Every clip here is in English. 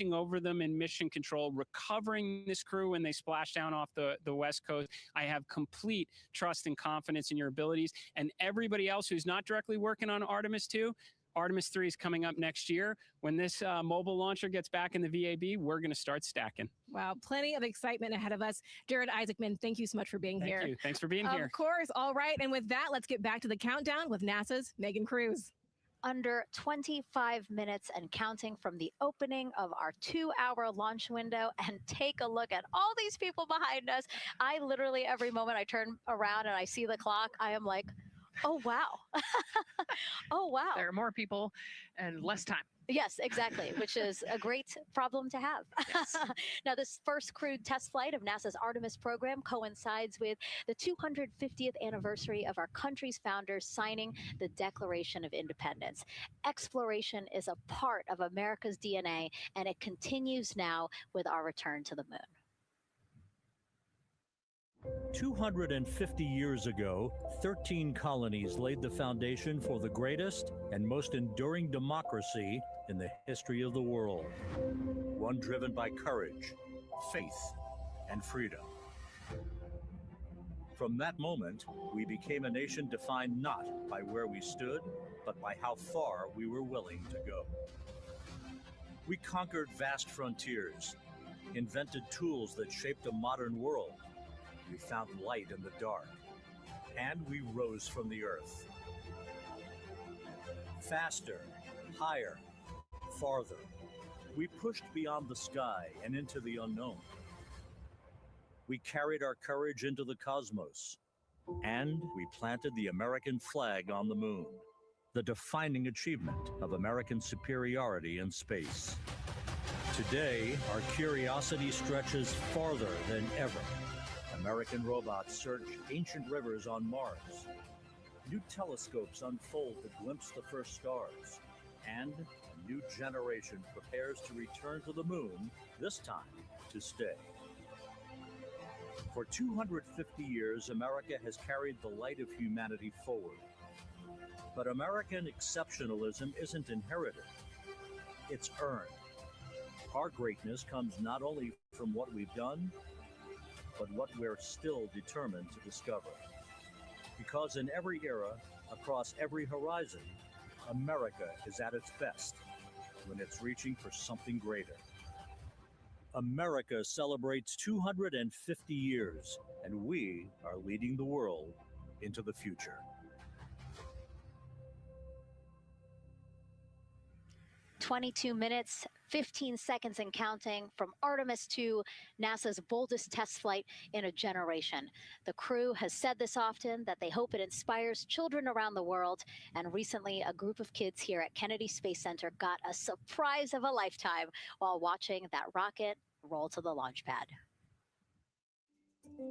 over them in mission control, recovering this crew when they splash down off the West Coast. I have complete trust and confidence in your abilities. And everybody else who's not directly working on Artemis 2, Artemis 3 is coming up next year. When this mobile launcher gets back in the VAB, we're going to start stacking. Wow, plenty of excitement ahead of us. Jared Isaacman, thank you so much for being here. Thank you. Thanks for being here. Of course. All right. And with that, let's get back to the countdown with NASA's Megan Cruz. Under 25 minutes and counting from the opening of our 2-hour launch window. And take a look at all these people behind us. I literally, every moment I turn around and I see the clock, I am like, oh, wow. Oh, wow. There are more people and less time. Yes, exactly, which is a great problem to have. Yes. Now, this first crewed test flight of NASA's Artemis program coincides with the 250th anniversary of our country's founders signing the Declaration of Independence. Exploration is a part of America's DNA, and it continues now with our return to the moon. 250 years ago, 13 colonies laid the foundation for the greatest and most enduring democracy in the history of the world. One driven by courage, faith, and freedom. From that moment, we became a nation defined not by where we stood, but by how far we were willing to go. We conquered vast frontiers, invented tools that shaped a modern world. We found light in the dark, and we rose from the earth. Faster, higher, farther. We pushed beyond the sky and into the unknown. We carried our courage into the cosmos, and we planted the American flag on the moon, the defining achievement of American superiority in space. Today, our curiosity stretches farther than ever. American robots search ancient rivers on Mars. New telescopes unfold to glimpse the first stars. And a new generation prepares to return to the moon, this time to stay. For 250 years, America has carried the light of humanity forward. But American exceptionalism isn't inherited, it's earned. Our greatness comes not only from what we've done, but what we're still determined to discover. Because in every era, across every horizon, America is at its best when it's reaching for something greater. America celebrates 250 years, and we are leading the world into the future. 22 minutes, 15 seconds and counting from Artemis 2, NASA's boldest test flight in a generation. The crew has said this often, that they hope it inspires children around the world. And recently, a group of kids here at Kennedy Space Center got a surprise of a lifetime while watching that rocket roll to the launch pad. So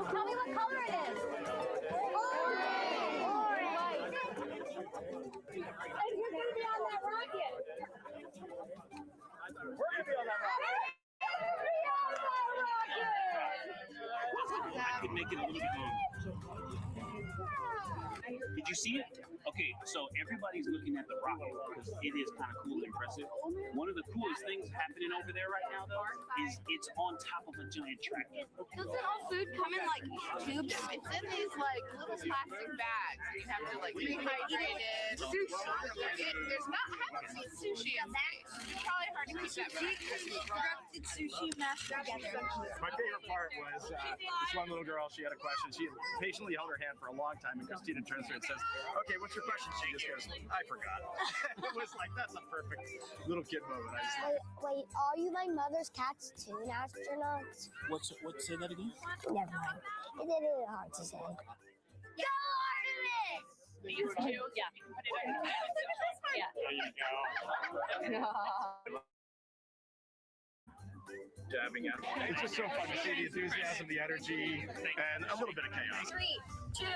tell me what color it is. And you're going to be on that rocket. We're going to be on that rocket. I could make it a little bit longer. Did you see it? Okay, so everybody's looking at the rocket because it is kind of cool and impressive. One of the coolest things happening over there right now, though, is it's on top of a giant tractor. Doesn't all food come in like tubes? It's in these like little plastic bags. You have to like rehydrate it. There's not haven't seen sushi in space. It's probably hard to keep that back. Sushi mashed together. My favorite part was this one little girl. She had a question. She patiently held her hand for a long time, and Christina turns to her and says, "Okay, what's your question?" She just goes, "I forgot." It was like, that's a perfect little kid moment. I just Wait, are you my mother's cats too, astronauts? Say that again? Never mind. It's really hard to say. Go Artemis! These two, yeah. There you go. dabbing at. It's just so fun to see the enthusiasm, the energy, and a little bit of chaos. 3, 2, 1.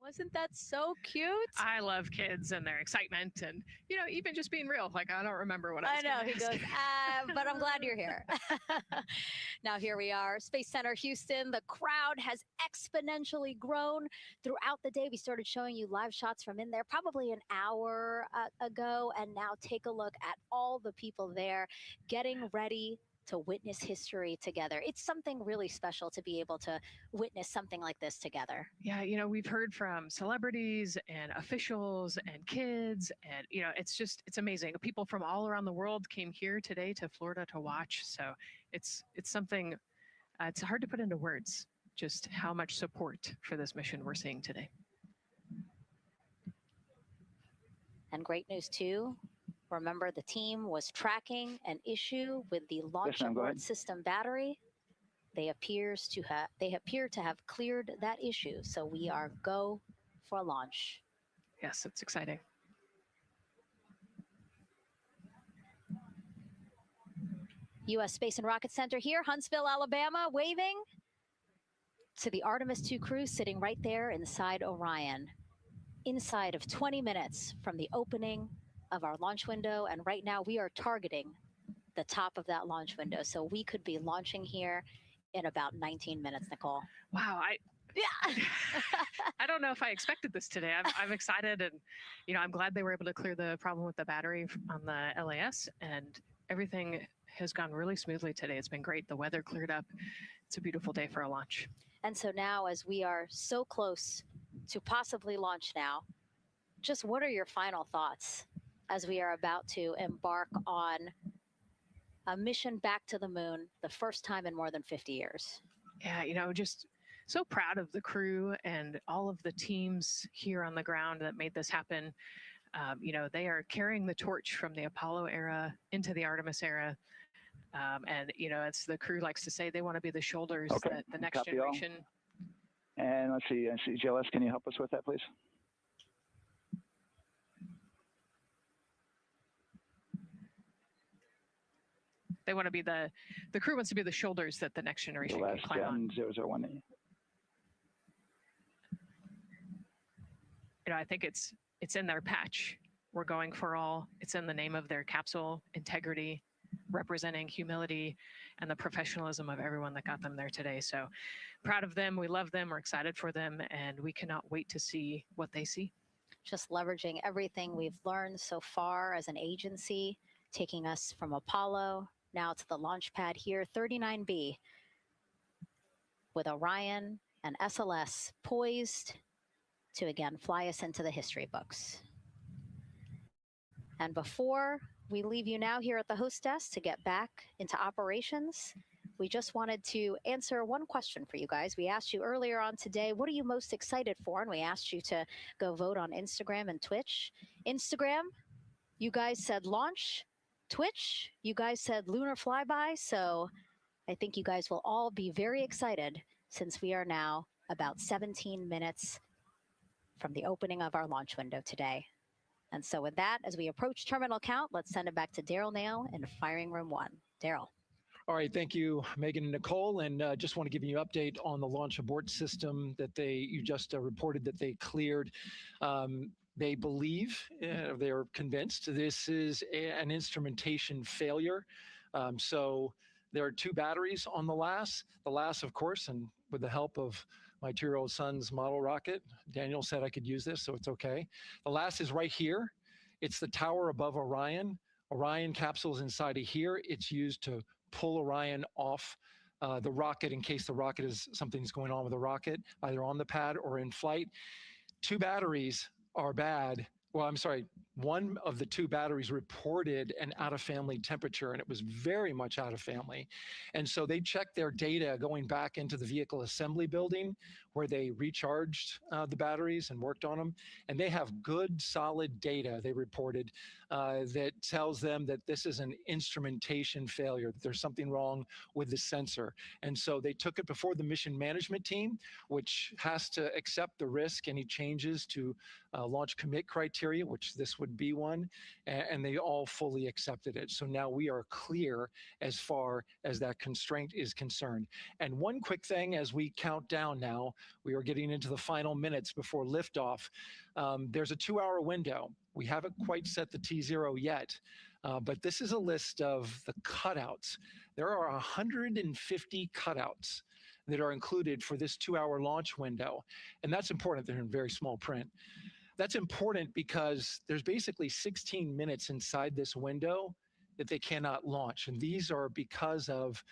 Wasn't that so cute? I love kids and their excitement and, even just being real. Like, I don't remember what I was I know, gonna he ask. goes, but I'm glad you're here. Now, here we are, Space Center Houston. The crowd has exponentially grown throughout the day. We started showing you live shots from in there probably an hour ago. And now take a look at all the people there getting ready to witness history together. It's something really special to be able to witness something like this together. Yeah, we've heard from celebrities and officials and kids, and it's amazing. People from all around the world came here today to Florida to watch. So it's something. It's hard to put into words just how much support for this mission we're seeing today. And great news too. Remember, the team was tracking an issue with the launch abort system battery. They appear to have cleared that issue. So we are go for launch. Yes, it's exciting. U.S. Space and Rocket Center here, Huntsville, Alabama, waving to the Artemis II crew sitting right there inside Orion. Inside of 20 minutes from the opening of our launch window, and right now we are targeting the top of that launch window, so we could be launching here in about 19 minutes, Nicole. Wow, I don't know if I expected this today. I'm excited, and I'm glad they were able to clear the problem with the battery on the LAS, and everything has gone really smoothly today. It's been great. The weather cleared up. It's a beautiful day for a launch. And so now, as we are so close to possibly launch now, just what are your final thoughts as we are about to embark on a mission back to the moon, the first time in more than 50 years? Yeah, just so proud of the crew and all of the teams here on the ground that made this happen. They are carrying the torch from the Apollo era into the Artemis era. And, as the crew likes to say, they want to be the shoulders that the next generation. And let's see, JLS, can you help us with that, please? They want to be the crew wants to be the shoulders that the next generation can climb on. 001. I think it's in their patch. We're going for all. It's in the name of their capsule, integrity, representing humility and the professionalism of everyone that got them there today. So proud of them. We love them. We're excited for them. And we cannot wait to see what they see. Just leveraging everything we've learned so far as an agency, taking us from Apollo now to the launch pad here, 39B, with Orion and SLS poised to again fly us into the history books. And before we leave you now here at the host desk to get back into operations, we just wanted to answer one question for you guys. We asked you earlier on today, what are you most excited for? And we asked you to go vote on Instagram and Twitch. Instagram, you guys said launch. Twitch, you guys said lunar flyby. So I think you guys will all be very excited since we are now about 17 minutes from the opening of our launch window today. And so with that, as we approach terminal count, let's send it back to Daryl Nail in firing room 1. Daryl. All right, thank you, Megan and Nicole. And just want to give you an update on the launch abort system that you just reported that they cleared. They believe, they're convinced this is an instrumentation failure. So there are 2 batteries on the LAS. The LAS, of course, and with the help of my 2-year-old son's model rocket, Daniel said I could use this, so it's okay. The LAS is right here. It's the tower above Orion. Orion capsule is inside of here. It's used to pull Orion off the rocket in case the rocket something's going on with the rocket, either on the pad or in flight. 2 batteries are bad. Well, I'm sorry, one of the 2 batteries reported an out-of-family temperature, and it was very much out of family. And so they checked their data going back into the vehicle assembly building where they recharged the batteries and worked on them. And they have good, solid data, they reported, that tells them that this is an instrumentation failure, that there's something wrong with the sensor. And so they took it before the mission management team, which has to accept the risk, any changes to launch commit criteria. criteria, which this would be one, and they all fully accepted it. So now we are clear as far as that constraint is concerned. And one quick thing as we count down now, we are getting into the final minutes before liftoff. There's a 2-hour window. We haven't quite set the T0 yet, but this is a list of the cutouts. There are 150 cutouts that are included for this 2-hour launch window. And that's important. They're in very small print. That's important because there's basically 16 minutes inside this window that they cannot launch. And these are because of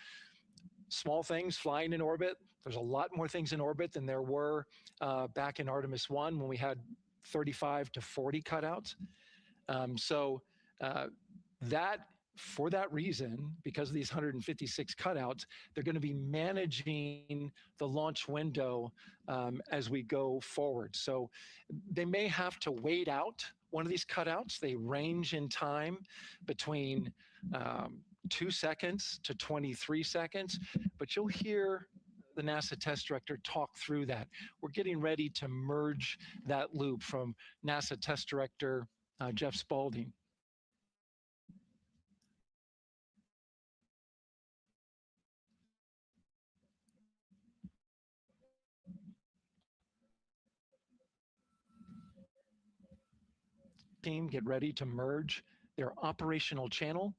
small things flying in orbit. There's a lot more things in orbit than there were back in Artemis 1 when we had 35 to 40 cutouts. For that reason, because of these 156 cutouts, they're going to be managing the launch window as we go forward. So they may have to wait out one of these cutouts. They range in time between 2 seconds to 23 seconds, but you'll hear the NASA test director talk through that. We're getting ready to merge that loop from NASA test director Jeff Spaulding. Team, get ready to merge their operational channel.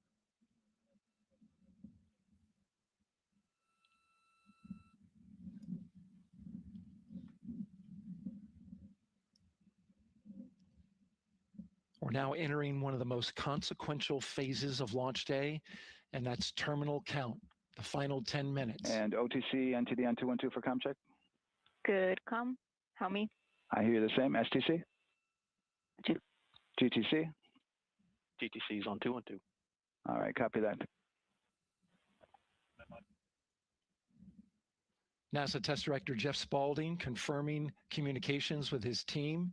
We're now entering one of the most consequential phases of launch day, and that's terminal count, the final 10 minutes. And OTC, NTD, N212 for comm check? Good, comm. How me? I hear the same. STC? GTC? GTC is on 212. All right, copy that. NASA Test Director Jeff Spaulding confirming communications with his team.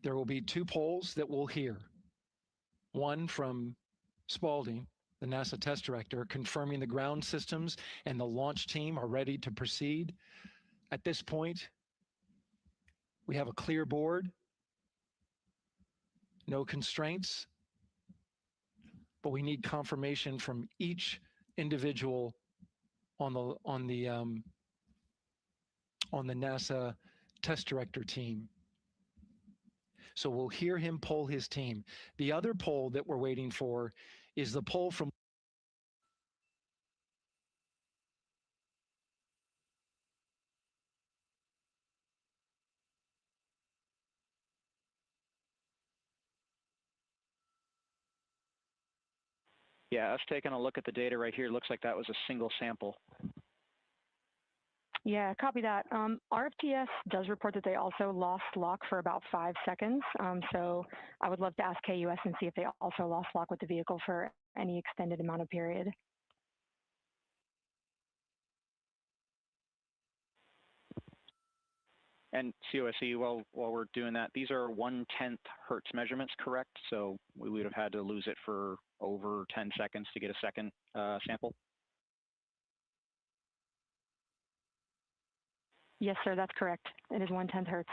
There will be 2 polls that we'll hear. One from Spaulding, the NASA Test Director, confirming the ground systems and the launch team are ready to proceed. At this point, we have a clear board, no constraints, but we need confirmation from each individual on the NASA Test Director team. So we'll hear him poll his team. The other poll that we're waiting for is the poll from Yeah, us taking a look at the data right here, looks like that was a single sample. Yeah, copy that. RFTS does report that they also lost lock for about 5 seconds. So I would love to ask KUS and see if they also lost lock with the vehicle for any extended amount of period. And COSE, while we're doing that, these are 1/10 hertz measurements, correct? So we would have had to lose it for over 10 seconds to get a second sample? Yes, sir, that's correct. It is 1/10 hertz.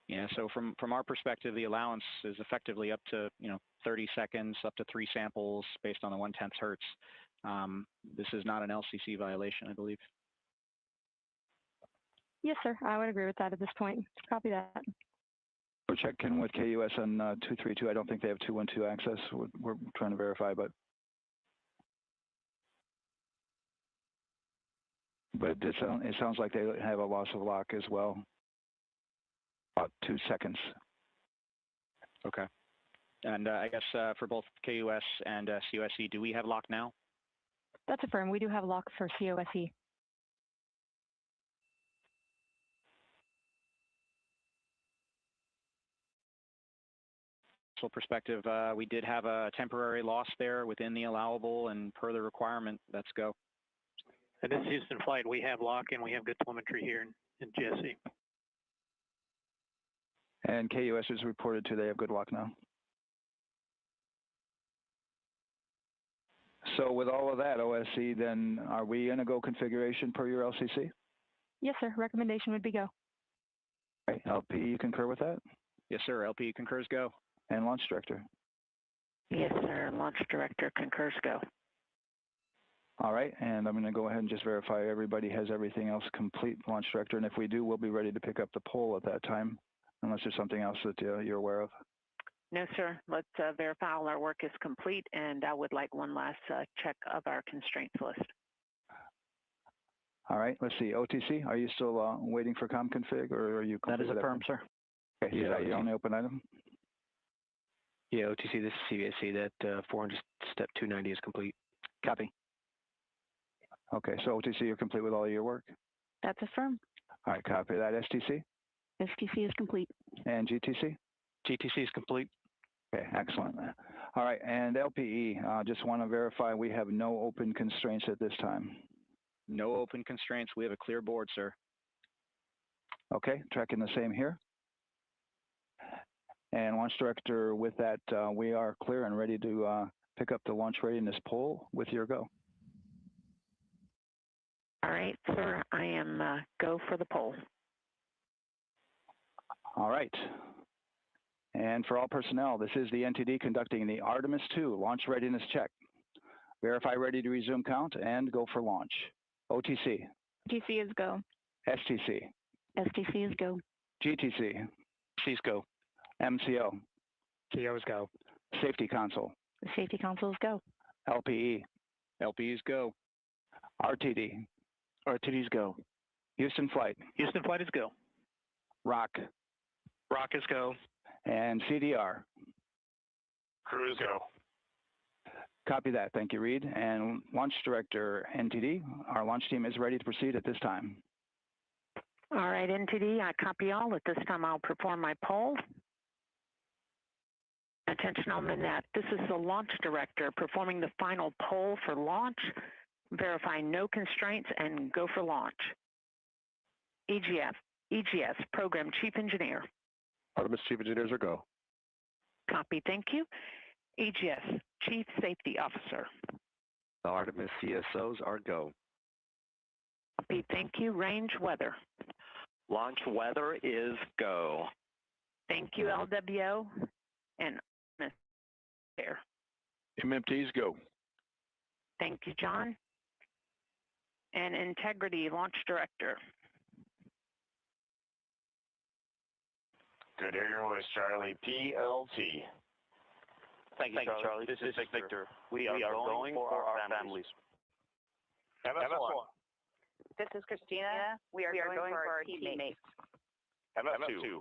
Yeah, so from our perspective, the allowance is effectively up to 30 seconds, up to 3 samples based on the 1/10 hertz. This is not an LCC violation, I believe. Yes, sir, I would agree with that at this point. Copy that. We're checking with KUS on 232. I don't think they have 212 access. We're trying to verify, but it sounds like they have a loss of lock as well. About 2 seconds. Okay. And I guess for both KUS and COSE, do we have lock now? That's affirmed. We do have lock for COSE. Perspective, we did have a temporary loss there within the allowable, and per the requirement, let's go. And this is Houston Flight. We have lock and we have good telemetry here in GSE. And KUS is reported to they have good lock now. So with all of that, OSC, then are we in a go configuration per your LCC? Yes, sir. Recommendation would be go. Right. LP, you concur with that? Yes, sir. LP concurs go. And Launch Director? Yes, sir. Launch Director concurs go. All right, and I'm going to go ahead and just verify everybody has everything else complete, Launch Director, and if we do, we'll be ready to pick up the poll at that time, unless there's something else that you're aware of. No, sir. Let's verify all our work is complete, and I would like one last check of our constraints list. All right, let's see. OTC, are you still waiting for ComConfig, or are you? That is affirmed, sir. Okay, is that your only open item? Yeah, OTC, this is CVSC. That 400 step 290 is complete. Copy. Okay, so OTC, you're complete with all your work? That's affirmed. All right, copy that. STC? STC is complete. And GTC? GTC is complete. Okay, excellent. All right, and LPE, just want to verify we have no open constraints at this time. No open constraints. We have a clear board, sir. Okay, tracking the same here. And Launch Director, with that, we are clear and ready to pick up the launch readiness poll with your go. All right, sir. I am go for the poll. All right. And for all personnel, this is the NTD conducting the Artemis II launch readiness check. Verify ready to resume count and go for launch. OTC. GTC is go. STC. STC is go. GTC. C's go. MCO. CO's go. Safety Console. The Safety Console is go. LPE. LPE's go. RTD. RTD's go. Houston Flight. Houston Flight is go. ROC. ROC is go. And CDR. Cruise go. Copy that. Thank you, Reed. And Launch Director NTD, our launch team is ready to proceed at this time. All right, NTD, I copy all. At this time, I'll perform my poll. Attention on the net. This is the Launch Director performing the final poll for launch, verifying no constraints, and go for launch. EGS, Program Chief Engineer. Artemis Chief Engineers are go. Copy, thank you. EGS, Chief Safety Officer. The Artemis CSOs are go. Copy, thank you. Range Weather. Launch weather is go. Thank you, LWO. And there. MMT's go. Thank you, John. And Integrity Launch Director. Good Air Voice Charlie, PLT. Thank you, Charlie. This is Victor. We are going for our families. MS1. This is Christina. We are going for our teammates. MS2.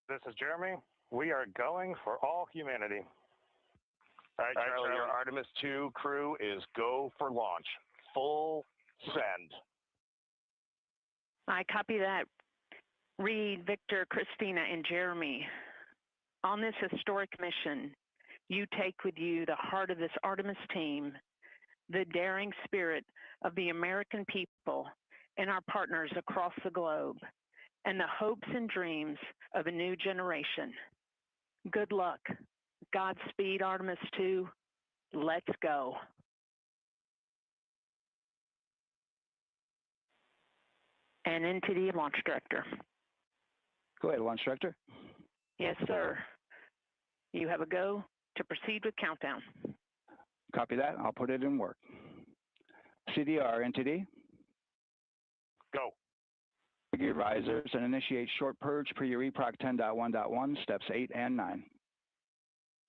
This is Jeremy. We are going for all humanity. All right, Charlie, your Artemis II crew is go for launch. Full send. I copy that. Reed, Victor, Christina, and Jeremy. On this historic mission, you take with you the heart of this Artemis team, the daring spirit of the American people and our partners across the globe, and the hopes and dreams of a new generation. Good luck. Godspeed, Artemis II. Let's go. And NTD Launch Director. Go ahead, Launch Director. Yes, sir. You have a go to proceed with countdown. Copy that. I'll put it in work. CDR NTD. Go. Gear risers and initiate short purge per your EPROC 10.1.1, steps 8 and 9.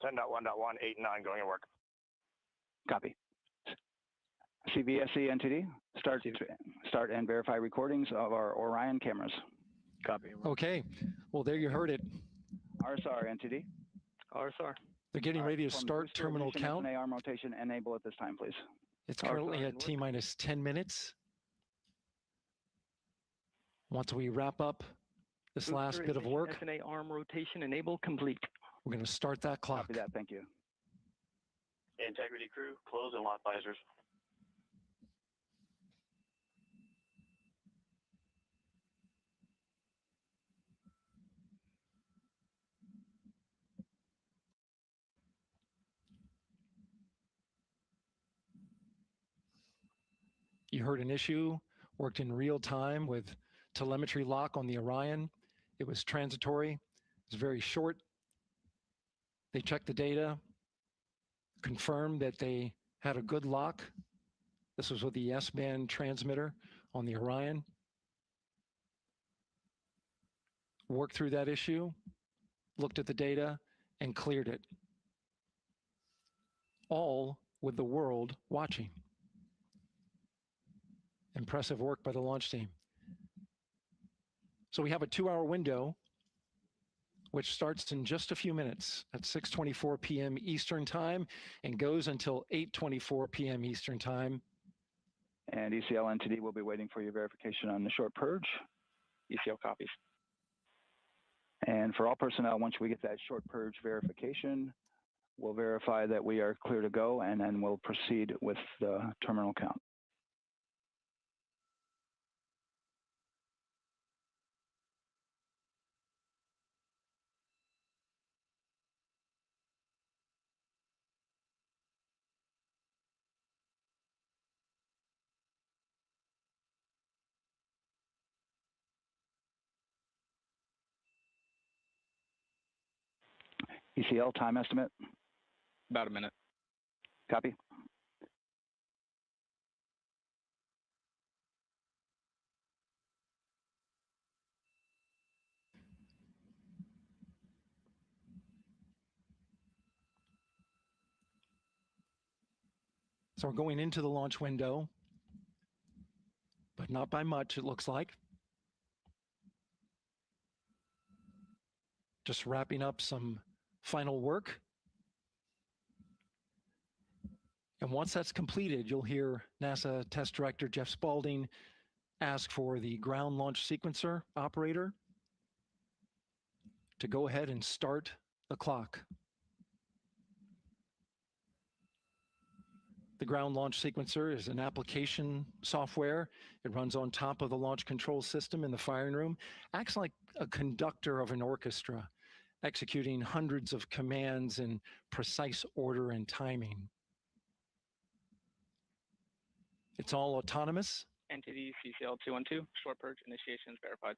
10.1.1, 8 and 9 going to work. Copy. CVSC NTD, start and verify recordings of our Orion cameras. Copy. Okay, well, there you heard it. RSR NTD. RSR. They're getting ready to start terminal count. arm rotation enable at this time, please. It's currently at T-minus 10 minutes. Once we wrap up this last bit of work, SNA arm rotation enable complete. we're going to start that clock. Copy that. Thank you. Integrity crew, close and lock visors. You heard an issue, worked in real time with telemetry lock on the Orion. It was transitory, it was very short. They checked the data, confirmed that they had a good lock. This was with the S-band transmitter on the Orion. Worked through that issue, looked at the data, and cleared it. All with the world watching. Impressive work by the launch team. So we have a 2-hour window, which starts in just a few minutes at 6:24 p.m. Eastern Time and goes until 8:24 p.m. Eastern Time. And ECL NTD will be waiting for your verification on the short purge. ECL copies. And for all personnel, once we get that short purge verification, we'll verify that we are clear to go, and then we'll proceed with the terminal count. ECL time estimate? About a minute. Copy. So we're going into the launch window, but not by much, it looks like. Just wrapping up some final work. And once that's completed, you'll hear NASA Test Director Jeff Spaulding ask for the ground launch sequencer operator to go ahead and start the clock. The ground launch sequencer is an application software. It runs on top of the launch control system in the firing room, acts like a conductor of an orchestra, executing hundreds of commands in precise order and timing. It's all autonomous. NTD CCL 212, short purge initiations verified.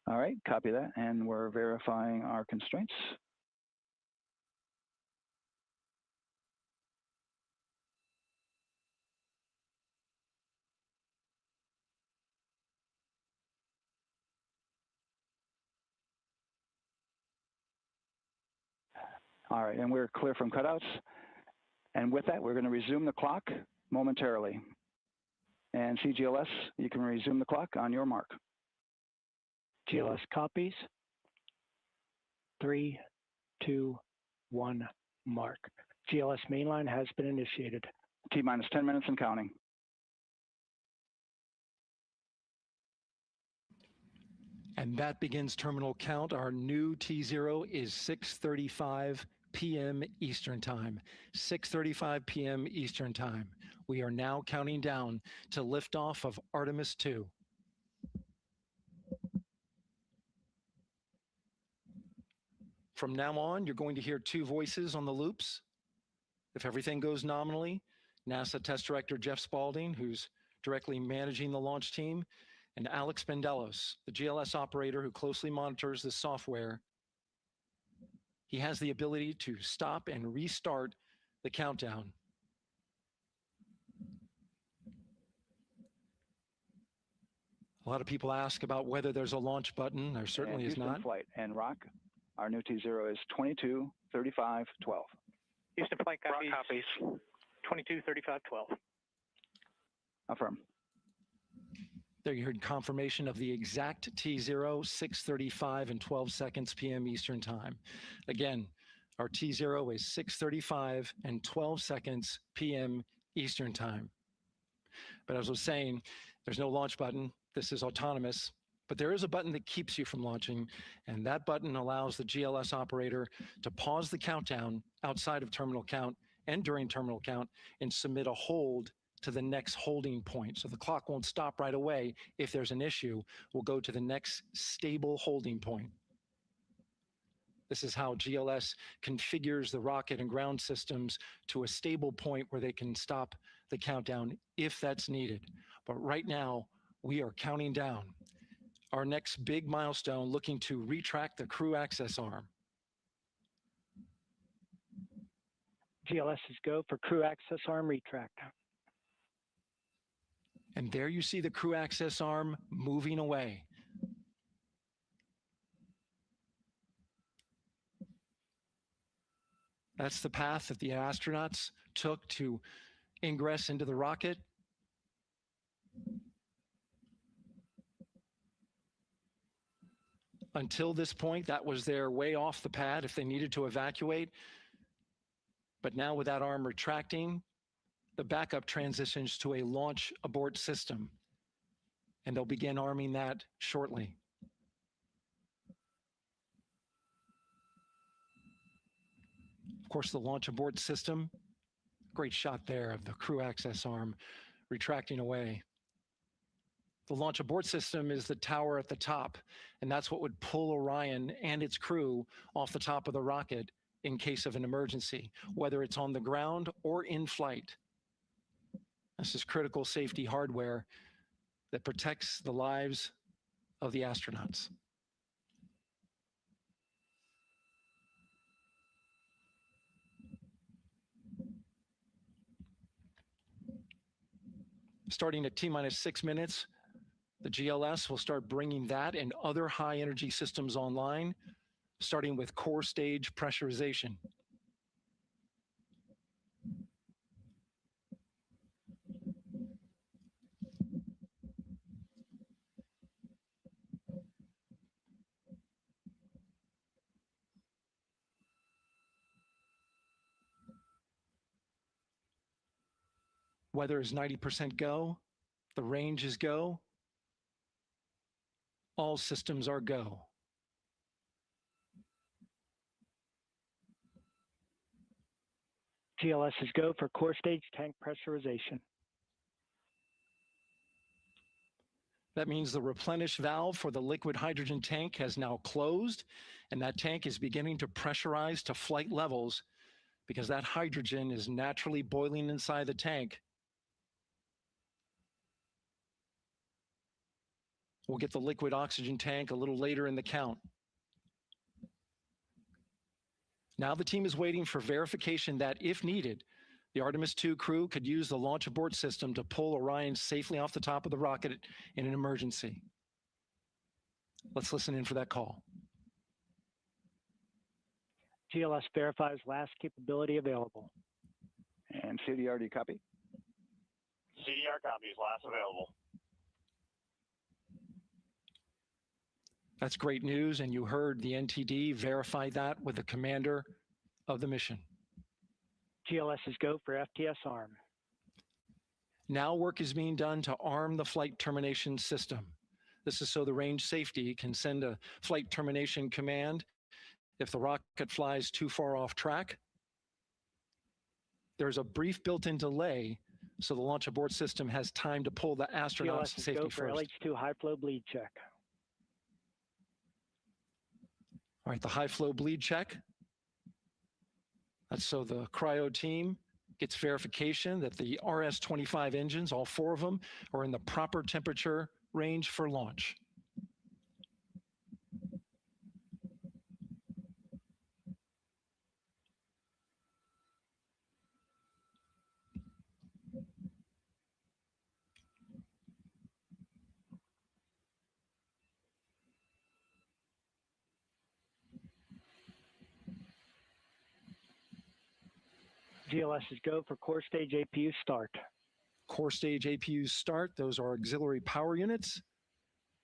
All right, copy that, and we're verifying our constraints. All right, and we're clear from cutouts. And with that, we're going to resume the clock momentarily. And CGLS, you can resume the clock on your mark. GLS copies. 3, 2, 1, mark. GLS mainline has been initiated. T-minus 10 minutes and counting. And that begins terminal count. Our new T0 is 6:35 p.m. Eastern Time. 6:35 p.m. Eastern Time. We are now counting down to liftoff of Artemis II. From now on, you're going to hear two voices on the loops. If everything goes nominally, NASA Test Director Jeff Spaulding, who's directly managing the launch team, and Alex Bendelos, the GLS operator who closely monitors the software. He has the ability to stop and restart the countdown. A lot of people ask about whether there's a launch button. There certainly is not. Flight and Rock, our new T0 is 22:35:12. Houston flight copies. 22:35:12. Affirm. There you heard confirmation of the exact T0, 6:35 and 12 seconds p.m. Eastern Time. Again, our T0 is 6:35 and 12 seconds p.m. Eastern Time. But as I was saying, there's no launch button. This is autonomous, but there is a button that keeps you from launching, and that button allows the GLS operator to pause the countdown outside of terminal count and during terminal count and submit a hold to the next holding point. So the clock won't stop right away. If there's an issue, we'll go to the next stable holding point. This is how GLS configures the rocket and ground systems to a stable point where they can stop the countdown if that's needed. But right now, we are counting down our next big milestone, looking to retract the crew access arm. GLS is go for crew access arm retract. And there you see the crew access arm moving away. That's the path that the astronauts took to ingress into the rocket. Until this point, that was their way off the pad if they needed to evacuate. But now with that arm retracting, the backup transitions to a launch abort system, and they'll begin arming that shortly. Of course, the launch abort system, great shot there of the crew access arm retracting away. The launch abort system is the tower at the top, and that's what would pull Orion and its crew off the top of the rocket in case of an emergency, whether it's on the ground or in flight. This is critical safety hardware that protects the lives of the astronauts. Starting at T-minus 6 minutes, the GLS will start bringing that and other high energy systems online, starting with core stage pressurization. Weather is 90% go, the range is go, all systems are go. GLS is go for core stage tank pressurization. That means the replenish valve for the liquid hydrogen tank has now closed, and that tank is beginning to pressurize to flight levels because that hydrogen is naturally boiling inside the tank. We'll get the liquid oxygen tank a little later in the count. Now the team is waiting for verification that, if needed, the Artemis II crew could use the launch abort system to pull Orion safely off the top of the rocket in an emergency. Let's listen in for that call. GLS verifies last capability available. And CDR, do you copy? CDR copies, last available. That's great news, and you heard the NTD verify that with the commander of the mission. GLS is go for FTS arm. Now work is being done to arm the flight termination system. This is so the range safety can send a flight termination command if the rocket flies too far off track. There's a brief built-in delay, so the launch abort system has time to pull the astronauts to GLS is safety go for first. LH2 high flow bleed check. All right, the high flow bleed check. That's so the cryo team gets verification that the RS-25 engines, all 4 of them, are in the proper temperature range for launch. GLS is go for core stage APU start. Core stage APUs start. Those are auxiliary power units,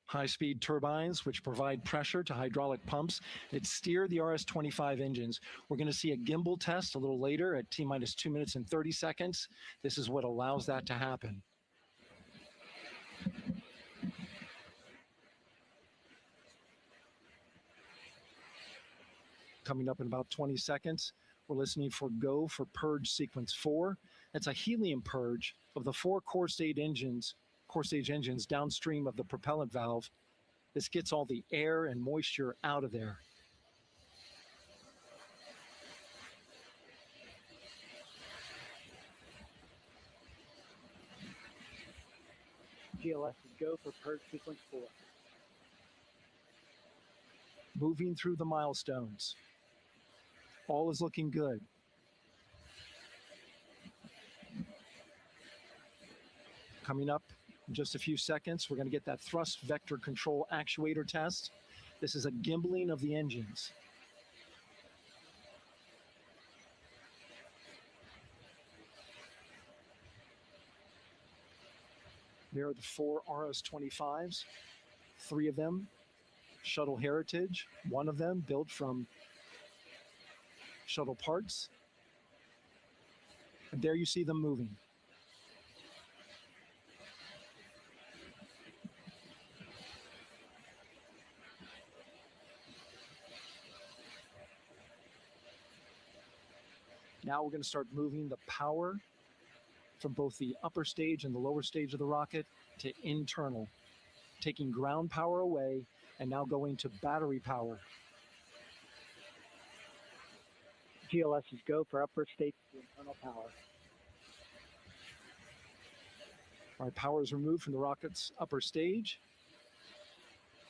high-speed turbines, which provide pressure to hydraulic pumps that steer the RS-25 engines. We're going to see a gimbal test a little later at T-minus 2 minutes and 30 seconds. This is what allows that to happen. Coming up in about 20 seconds. We're listening for go for purge sequence 4. That's a helium purge of the 4 core stage engines downstream of the propellant valve. This gets all the air and moisture out of there. GLS is go for purge sequence 4. Moving through the milestones. All is looking good. Coming up in just a few seconds, we're going to get that thrust vector control actuator test. This is a gimbaling of the engines. There are the 4 RS-25s, 3 of them Shuttle Heritage, 1 of them built from Shuttle parts. And there you see them moving. Now we're going to start moving the power from both the upper stage and the lower stage of the rocket to internal, taking ground power away and now going to battery power. GLS is go for upper stage to internal power. All right, power is removed from the rocket's upper stage,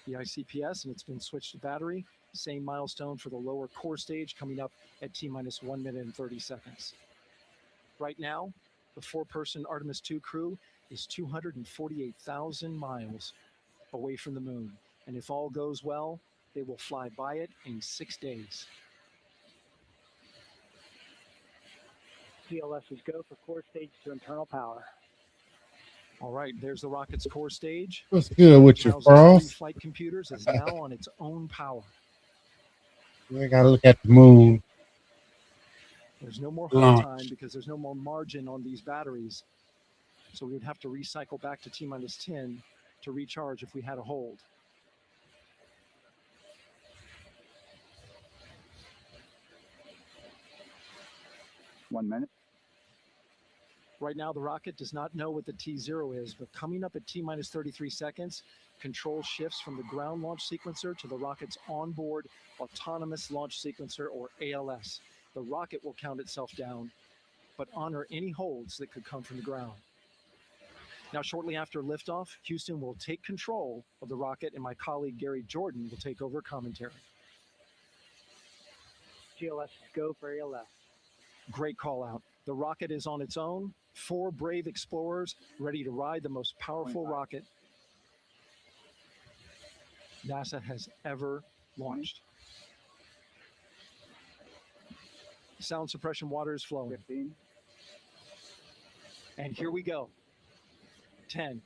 the ICPS, and it's been switched to battery. Same milestone for the lower core stage coming up at T-minus 1 minute and 30 seconds. Right now, the 4-person Artemis II crew is 248,000 miles away from the moon. And if all goes well, they will fly by it in 6 days. GLS is go for core stage to internal power. All right, there's the rocket's core stage. What's good with your Houses 3 frost? flight computers is now on its own power. We gotta look at the moon. There's no more hold Launch. time because there's no more margin on these batteries. So we would have to recycle back to T-minus 10 to recharge if we had a hold. One minute. Right now, the rocket does not know what the T0 is, but coming up at T-minus 33 seconds, control shifts from the ground launch sequencer to the rocket's onboard autonomous launch sequencer, or ALS. The rocket will count itself down, but honor any holds that could come from the ground. Now, shortly after liftoff, Houston will take control of the rocket, and my colleague Gary Jordan will take over commentary. GLS is go for ALS. Great call out. The rocket is on its own. 4 brave explorers ready to ride the most powerful rocket NASA has ever launched. Sound suppression water is flowing. 15. And here we go. 10,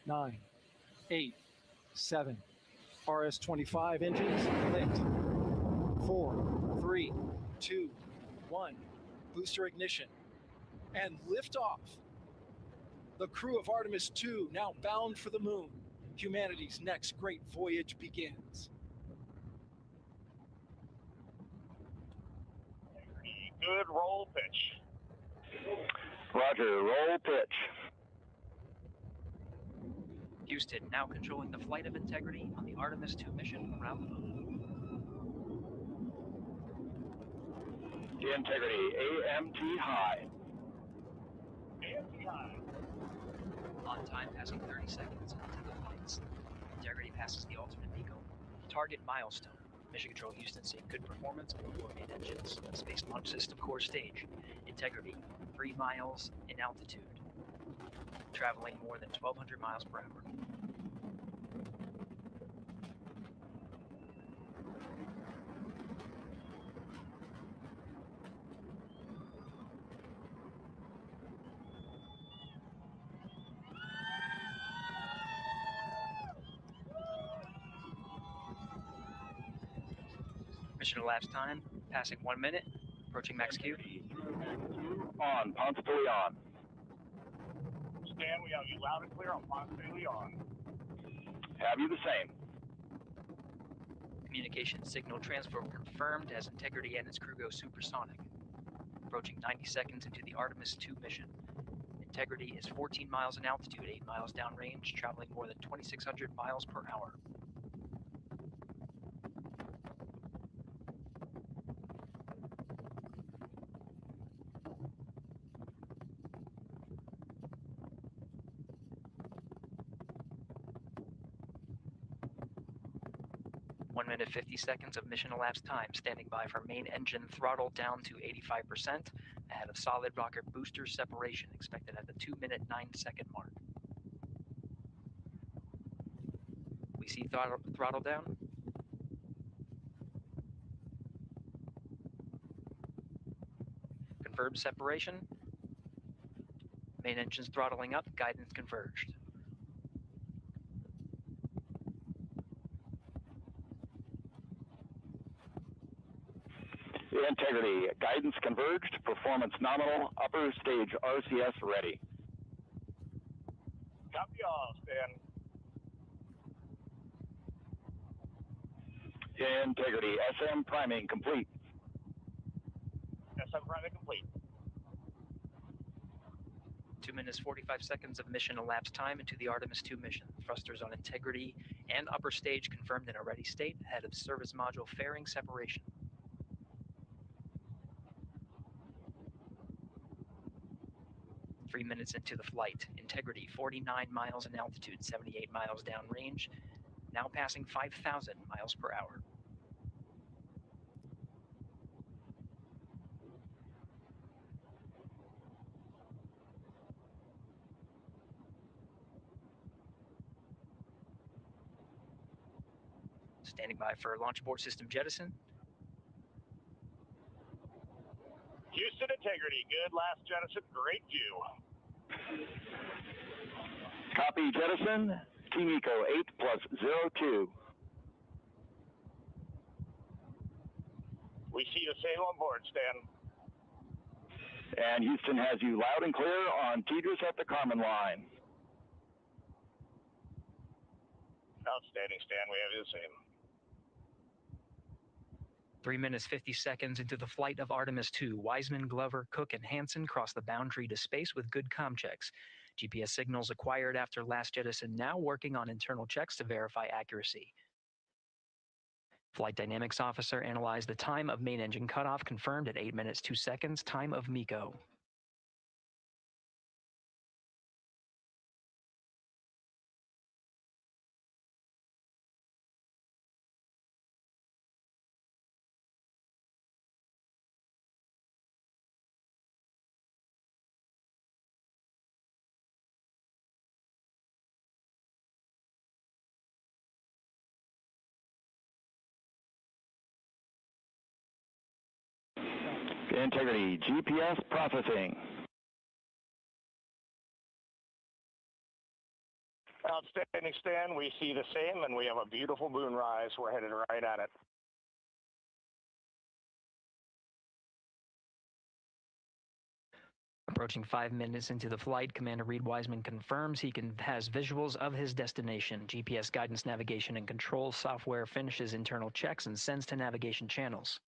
9, 8, 7. RS-25 engines lit. 4, 3, 2, 1. Booster ignition. And liftoff. The crew of Artemis II now bound for the moon. Humanity's next great voyage begins. Good roll pitch. Roger, roll pitch. Houston now controlling the flight of Integrity on the Artemis II mission around the moon. Integrity, AMT high. AMT high. On time passing 30 seconds into the flights. Integrity passes the ultimate beacon. Target milestone. Mission Control Houston seeing good performance on the main engines. Space Launch System core stage. Integrity, 3 miles in altitude. Traveling more than 1,200 miles per hour. Mission elapsed time, passing 1 minute, approaching max Q. On, Ponce de Leon. Stan, we have you loud and clear on Ponce de Leon. Have you the same? Communication signal transfer confirmed as Integrity and its crew go supersonic. Approaching 90 seconds into the Artemis II mission. Integrity is 14 miles in altitude, 8 miles downrange, traveling more than 2,600 miles per hour. 1 minute 50 seconds of mission elapsed time. Standing by for main engine throttle down to 85%, ahead of solid rocket booster separation, expected at the 2 minute 9 second mark. We see throttle down. Confirmed separation. Main engines throttling up, guidance converged. Integrity, guidance converged, performance nominal, upper stage RCS ready. Copy all, Stan. Integrity, SM priming complete. SM priming complete. 2 minutes 45 seconds of mission elapsed time into the Artemis II mission. Thrusters on Integrity and upper stage confirmed in a ready state, ahead of service module fairing separation. Three minutes into the flight. Integrity 49 miles in altitude, 78 miles downrange, now passing 5,000 miles per hour. Standing by for launch abort system jettison. Houston Integrity, good last jettison, great view. Copy jettison, Team Eco 8+02. We see the same on board, Stan. And Houston has you loud and clear on TDRS at the Kármán line. Outstanding, Stan, we have you the same. 3 minutes 50 seconds into the flight of Artemis II, Wiseman, Glover, Cook, and Hansen cross the boundary to space with good comm checks. GPS signals acquired after last jettison now working on internal checks to verify accuracy. Flight Dynamics Officer analyzed the time of main engine cutoff, confirmed at 8 minutes 2 seconds, time of MECO. Integrity, GPS processing. Outstanding, Stan, we see the same, and we have a beautiful moonrise. We're headed right at it. Approaching 5 minutes into the flight, Commander Reed Wiseman confirms he has visuals of his destination. GPS guidance, navigation, and control software finishes internal checks and sends to navigation channels.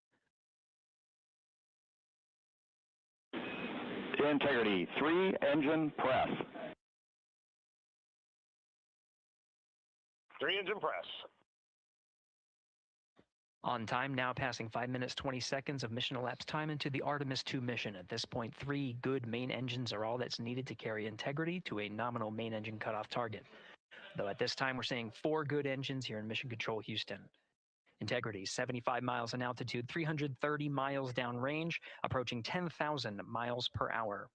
Integrity, 3 engine press. 3 engine press. On time, now passing 5 minutes 20 seconds of mission elapsed time into the Artemis II mission. At this point, 3 good main engines are all that's needed to carry Integrity to a nominal main engine cutoff target. Though at this time, we're seeing 4 good engines here in Mission Control Houston. Integrity, 75 miles in altitude, 330 miles downrange, approaching 10,000 miles per hour.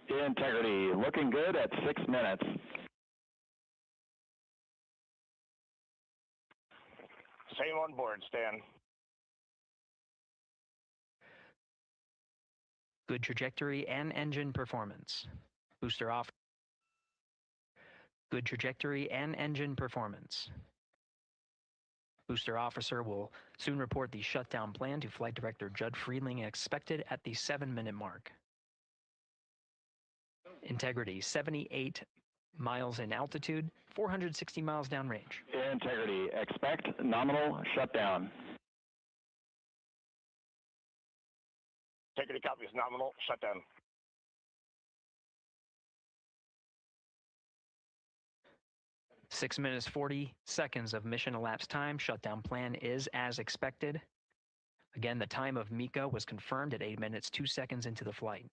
Integrity, looking good at 6 minutes. Same on board, Stan. Good trajectory and engine performance. Booster off. Good trajectory and engine performance. Booster officer will soon report the shutdown plan to Flight Director Judd Friedling, expected at the 7-minute mark. Integrity, 78 miles in altitude, 460 miles downrange. Integrity, expect nominal shutdown. Integrity copies nominal shutdown. 6 minutes 40 seconds of mission elapsed time. Shutdown plan is as expected. Again, the time of MECO was confirmed at 8 minutes 2 seconds into the flight.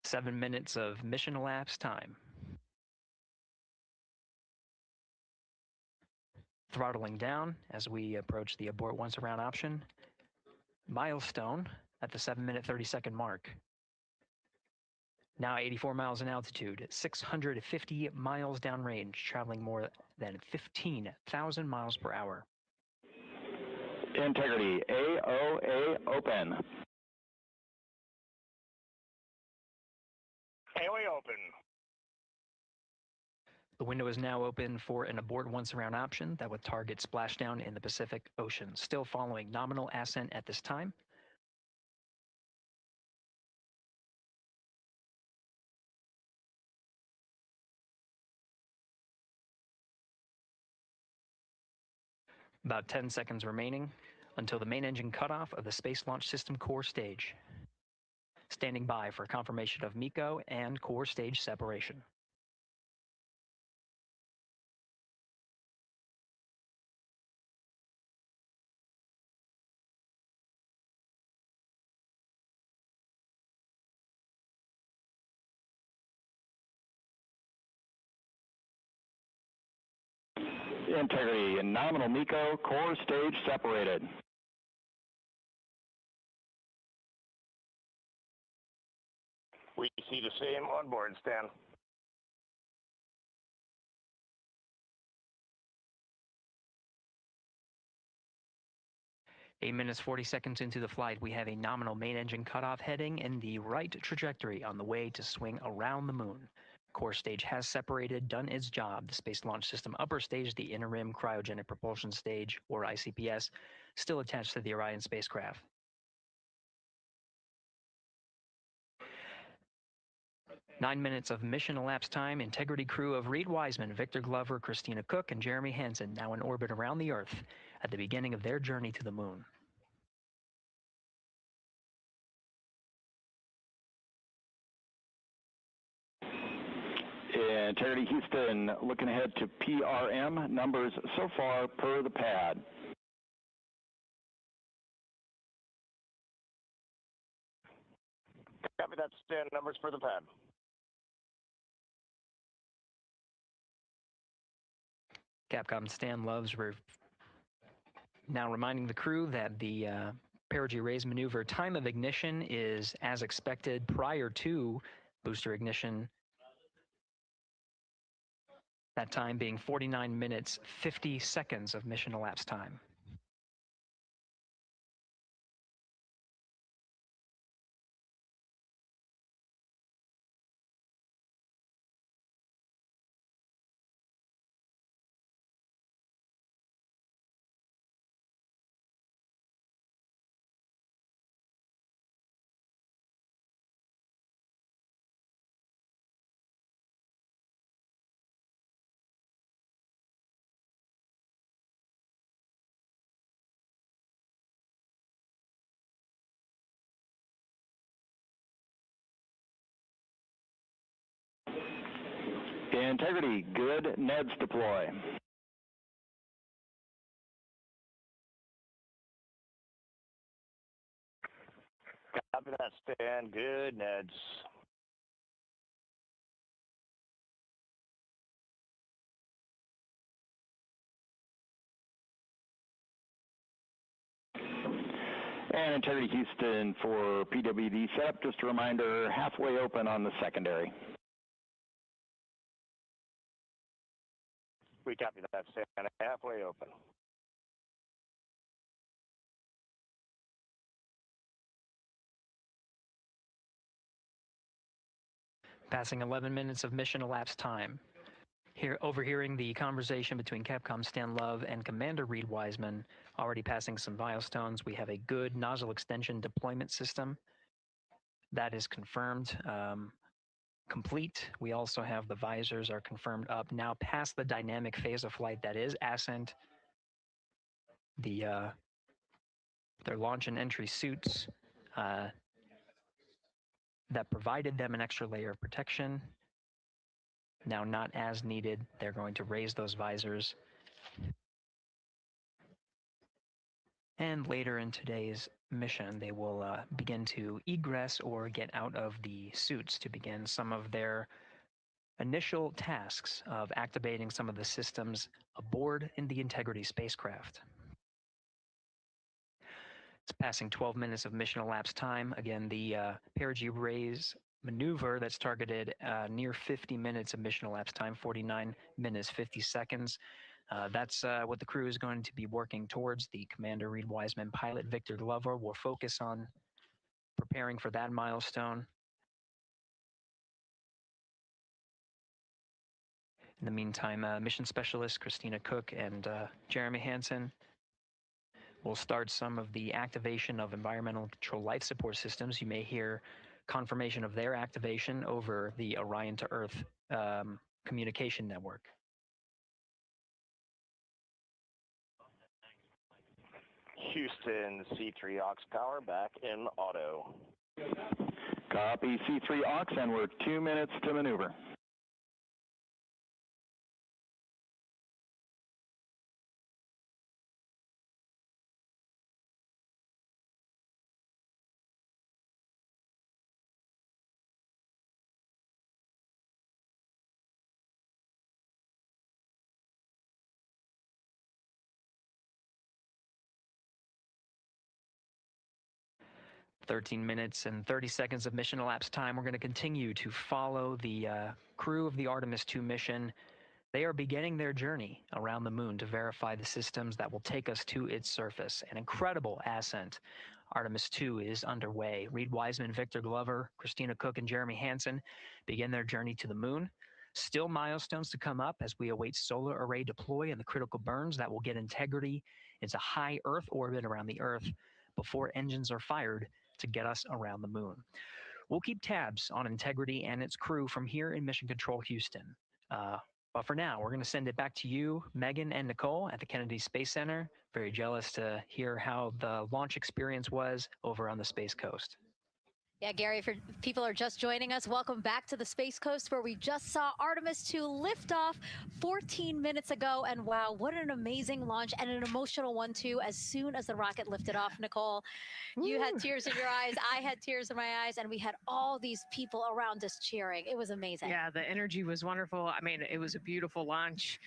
Seven minutes of mission elapsed time. Throttling down as we approach the abort once around option. Milestone at the 7 minute 30 second mark. Now 84 miles in altitude, 650 miles downrange, traveling more than 15,000 miles per hour. Integrity, AOA open. AOA open. The window is now open for an abort once around option that would target splashdown in the Pacific Ocean. Still following nominal ascent at this time. About 10 seconds remaining until the main engine cutoff of the Space Launch System core stage. Standing by for confirmation of MECO and core stage separation. Integrity and nominal MECO, core stage separated. We see the same on board, Stan. Eight minutes 40 seconds into the flight, we have a nominal main engine cutoff heading in the right trajectory on the way to swing around the moon. Core stage has separated, done its job. The Space Launch System upper stage, the interim cryogenic propulsion stage, or ICPS, still attached to the Orion spacecraft. Nine minutes of mission elapsed time. Integrity crew of Reed Wiseman, Victor Glover, Christina Cook, and Jeremy Hansen now in orbit around the Earth at the beginning of their journey to the moon. Integrity Houston, looking ahead to PRM numbers so far per the pad. Copy that, Stan. Numbers for the pad. Capcom Stan Loves now reminding the crew that the perigee raise maneuver time of ignition is as expected prior to booster ignition. That time being 49 minutes, 50 seconds of mission elapsed time. Integrity, good. NEDS deploy. Copy that, Stan. Good, Neds. And Integrity Houston for PWD setup. Just a reminder, halfway open on the secondary. We copy that, Stan. Halfway open. Passing 11 minutes of mission elapsed time. Here, overhearing the conversation between Capcom Stan Love and Commander Reed Wiseman, already passing some milestones. We have a good nozzle extension deployment system. That is confirmed. Complete. We also have the visors are confirmed up, now past the dynamic phase of flight, that is ascent. their launch and entry suits that provided them an extra layer of protection. Now not as needed. They're going to raise those visors. And later in today's mission, they will begin to egress or get out of the suits to begin some of their initial tasks of activating some of the systems aboard in the Integrity spacecraft. It's passing 12 minutes of mission elapsed time. Again, the perigee raise maneuver that's targeted near 50 minutes of mission elapsed time, 49 minutes, 50 seconds. That's what the crew is going to be working towards. The Commander Reed Wiseman, pilot Victor Glover will focus on preparing for that milestone. In the meantime, mission specialist Christina Cook and Jeremy Hansen will start some of the activation of environmental control life support systems. You may hear confirmation of their activation over the Orion to Earth communication network. Houston, C3 aux power back in auto. Copy C3 aux, and we're 2 minutes to maneuver. "13 minutes and 30 seconds of mission elapsed time. We're going to continue to follow the crew of the Artemis II mission. They are beginning their journey around the moon to verify the systems that will take us to its surface. An incredible ascent. Artemis II is underway. Reed Wiseman, Victor Glover, Christina Cook, and Jeremy Hansen begin their journey to the moon. Still milestones to come up as we await solar array deploy and the critical burns that will get Integrity into high Earth orbit around the Earth before engines are fired to get us around the moon. We'll keep tabs on Integrity and its crew from here in Mission Control Houston. But for now, we're going to send it back to you, Megan and Nicole at the Kennedy Space Center. Very jealous to hear how the launch experience was over on the Space Coast. Yeah, Gary, for people are just joining us, welcome back to the Space Coast, where we just saw Artemis II lift off 14 minutes ago. And wow, what an amazing launch, and an emotional one too. As soon as the rocket lifted off, Nicole, you had tears in your eyes, I had tears in my eyes, and we had all these people around us cheering. It was amazing. Yeah, the energy was wonderful. I mean, it was a beautiful launch.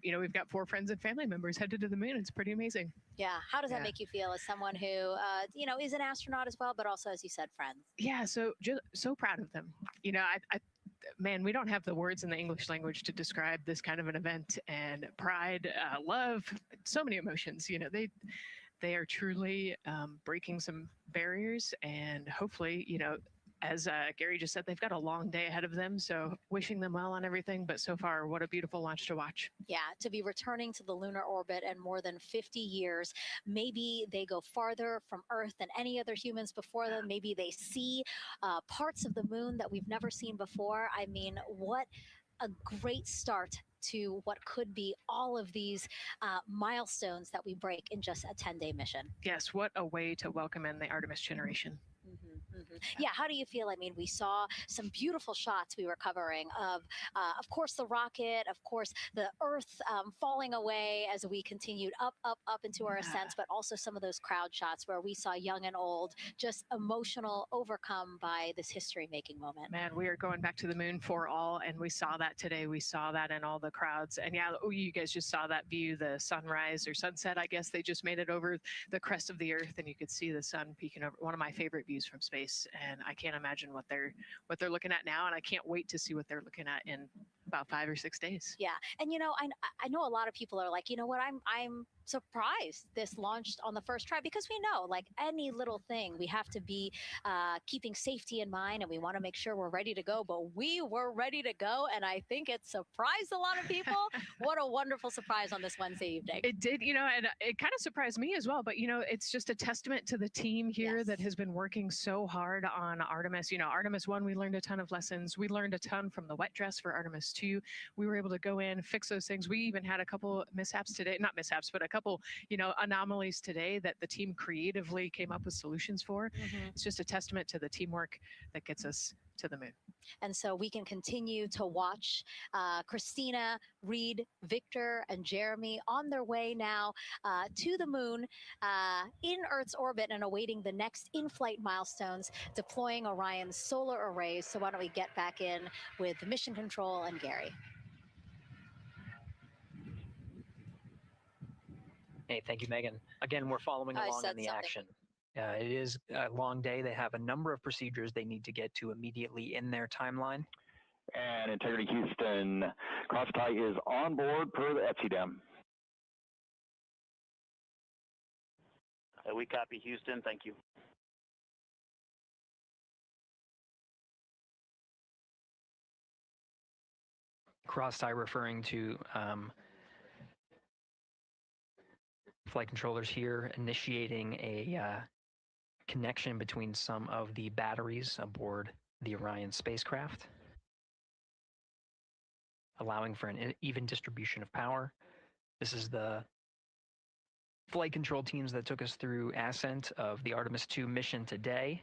You know, we've got 4 friends and family members headed to the moon. It's pretty amazing. Yeah, how does that make you feel as someone who, you know, is an astronaut as well, but also, as you said, friends? Yeah, so proud of them. You know, man, we don't have the words in the English language to describe this kind of an event, and pride, love, so many emotions. You know, they are truly breaking some barriers, and hopefully, you know, as Gary just said, they've got a long day ahead of them. So wishing them well on everything. But so far, what a beautiful launch to watch. Yeah, to be returning to the lunar orbit in more than 50 years. Maybe they go farther from Earth than any other humans before them. Maybe they see parts of the moon that we've never seen before. I mean, what a great start to what could be all of these milestones that we break in just a 10-day mission. Yes, what a way to welcome in the Artemis generation. Yeah, how do you feel? I mean, we saw some beautiful shots we were covering of course, the rocket, of course, the Earth falling away as we continued up into our ascents, but also some of those crowd shots where we saw young and old, just emotional, overcome by this history-making moment. Man, we are going back to the moon for all, and we saw that today. We saw that in all the crowds. And yeah, you guys just saw that view, the sunrise or sunset, I guess. They just made it over the crest of the Earth, and you could see the sun peeking over. One of my favorite views from space. And I can't imagine what they're looking at now, and I can't wait to see what they're looking at in about 5 or 6 days. Yeah, and you know, I know a lot of people are like, you know what, I'm surprised this launched on the first try, because we know, like any little thing, we have to be keeping safety in mind, and we want to make sure we're ready to go. But we were ready to go, and I think it surprised a lot of people. What a wonderful surprise on this Wednesday evening. It did, you know, and it kind of surprised me as well. But you know, it's just a testament to the team here that has been working so hard on Artemis. You know, Artemis 1, we learned a ton of lessons. We learned a ton from the wet dress for Artemis 2, we were able to go in, fix those things. We even had a couple mishaps today, not mishaps, but a couple, anomalies today that the team creatively came up with solutions for. It's just a testament to the teamwork that gets us to the moon. And so we can continue to watch Christina, Reed, Victor, and Jeremy on their way now to the moon in Earth's orbit and awaiting the next in-flight milestones, deploying Orion's solar arrays. So why don't we get back in with Mission Control and Gary. Hey, thank you, Megan. Again, we're following along in the action. It is a long day. They have a number of procedures they need to get to immediately in their timeline. And Integrity Houston, crosstie is on board per the ETSI-DEM. We copy Houston. Thank you. Crosstie referring to flight controllers here initiating a connection between some of the batteries aboard the Orion spacecraft, allowing for an even distribution of power. This is the flight control teams that took us through ascent of the Artemis II mission today.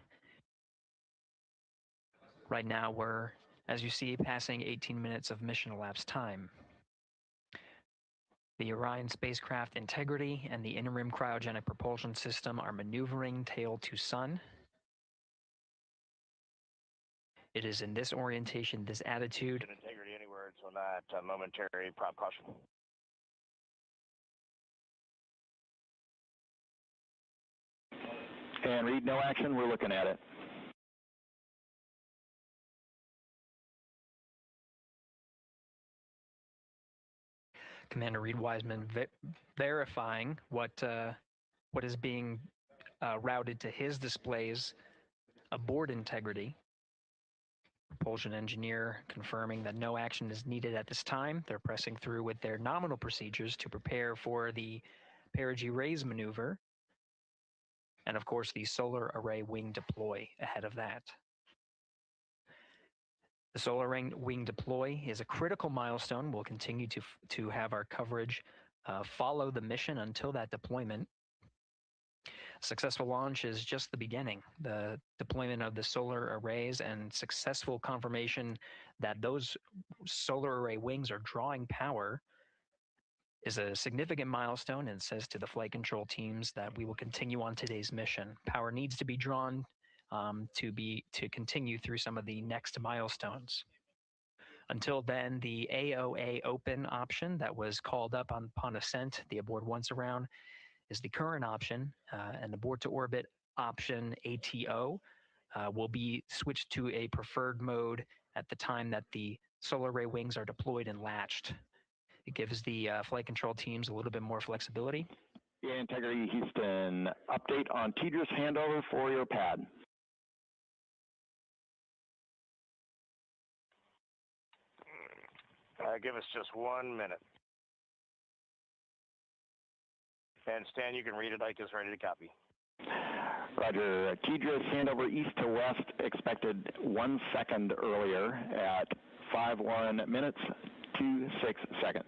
Right now we're, as you see, passing 18 minutes of mission elapsed time. The Orion spacecraft integrity and the interim cryogenic propulsion system are maneuvering tail to sun. It is in this orientation, this attitude. Integrity any words on that momentary prop caution? And Reed, no action. We're looking at it. Commander Reed Wiseman verifying what is being routed to his displays aboard Integrity. Propulsion engineer confirming that no action is needed at this time. They're pressing through with their nominal procedures to prepare for the perigee raise maneuver. And of course, the solar array wing deploy ahead of that. The solar wing deploy is a critical milestone. We'll continue to have our coverage follow the mission until that deployment. Successful launch is just the beginning. The deployment of the solar arrays and successful confirmation that those solar array wings are drawing power is a significant milestone and says to the flight control teams that we will continue on today's mission. Power needs to be drawn to continue through some of the next milestones. Until then, the AOA open option that was called up upon ascent, the abort once around, is the current option, and the abort to orbit option ATO will be switched to a preferred mode at the time that the solar array wings are deployed and latched. It gives the flight control teams a little bit more flexibility. Yeah, Integrity Houston, update on TDRS handover for your pad. Give us just 1 minute. And Stan, you can read it. Ike is ready to copy. Roger. TDRS handover east to west expected 1 second earlier at 5:1 minutes 26 seconds.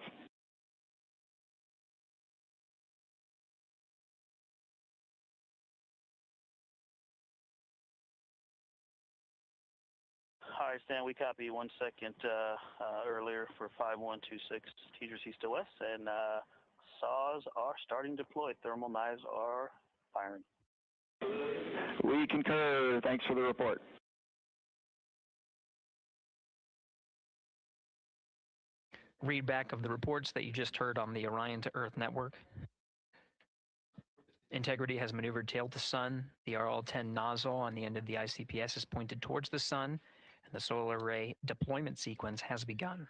Hi, Stan. We copy 1 second earlier for 5126 TDRS east to west, and saws are starting to deploy. Thermal knives are firing. We concur. Thanks for the report. Read back of the reports that you just heard on the Orion to Earth network. Integrity has maneuvered tail to sun. The RL-10 nozzle on the end of the ICPS is pointed towards the sun, and the solar array deployment sequence has begun.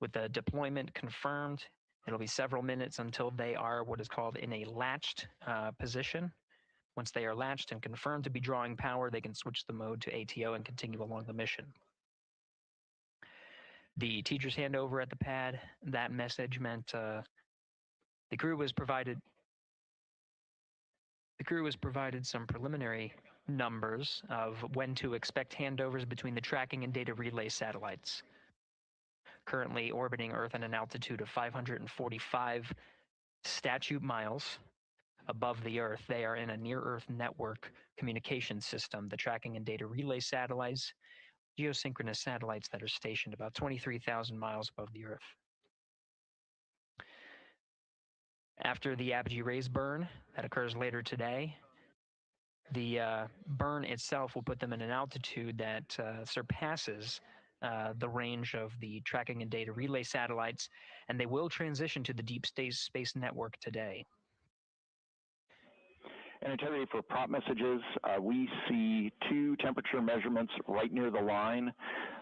With the deployment confirmed, it'll be several minutes until they are what is called in a latched position. Once they are latched and confirmed to be drawing power, they can switch the mode to ATO and continue along the mission. The teacher's handover at the pad, that message meant the crew was provided some preliminary numbers of when to expect handovers between the tracking and data relay satellites. Currently orbiting Earth at an altitude of 545 statute miles above the Earth, they are in a near-Earth network communication system. The tracking and data relay satellites, geosynchronous satellites that are stationed about 23,000 miles above the Earth. After the Apogee-Rays burn that occurs later today, the burn itself will put them in an altitude that surpasses the range of the tracking and data relay satellites, and they will transition to the deep space network today. And Integrity, for prop messages, we see 2 temperature measurements right near the line.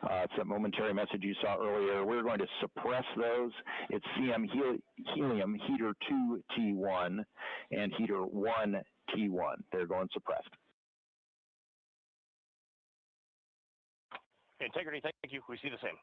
It's that momentary message you saw earlier. We're going to suppress those. It's CM helium heater 2 T1 and heater 1 T1. They're going suppressed. Integrity, thank you. We see the same.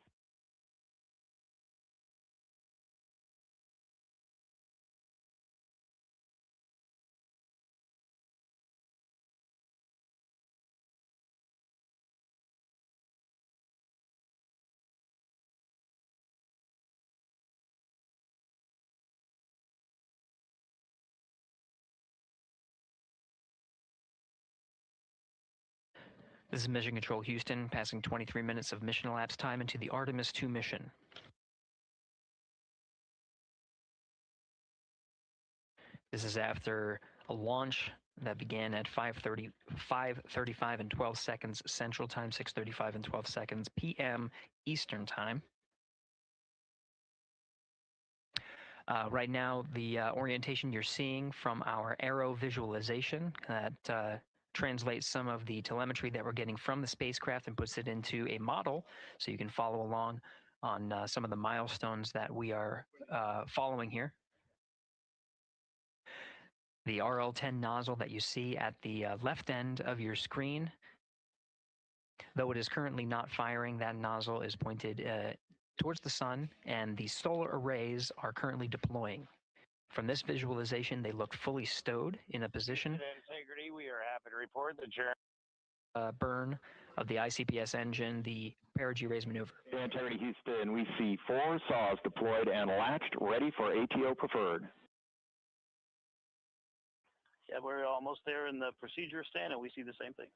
This is Mission Control Houston, passing 23 minutes of mission elapsed time into the Artemis II mission. This is after a launch that began at 5:35 and 12 seconds Central Time, 6:35 and 12 seconds PM Eastern Time. Right now, the orientation you're seeing from our aero visualization that translates some of the telemetry that we're getting from the spacecraft and puts it into a model so you can follow along on some of the milestones that we are following here. The RL-10 nozzle that you see at the left end of your screen, though it is currently not firing, that nozzle is pointed towards the sun, and the solar arrays are currently deploying. From this visualization, they look fully stowed in a position. Integrity, we are happy to report the burn of the ICPS engine, the Apogee-Rays maneuver. Integrity Houston, we see 4 saws deployed and latched, ready for ATO preferred. Yeah, we're almost there in the procedure stand, and we see the same thing.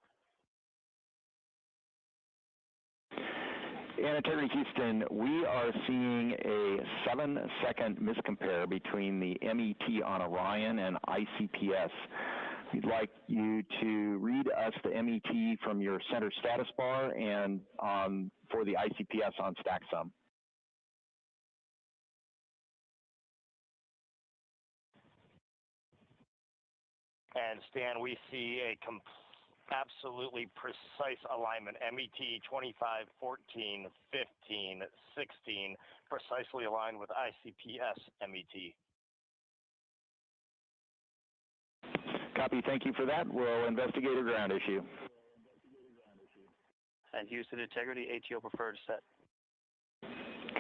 And Integrity Houston, we are seeing a 7-second miscompare between the MET on Orion and ICPS. We'd like you to read us the MET from your center status bar and for the ICPS on StackSum. And Stan, we see a absolutely precise alignment. MET 25, 14, 15, 16, precisely aligned with ICPS MET. Copy, thank you for that. We'll investigate a ground issue. And Houston Integrity, ATO preferred set.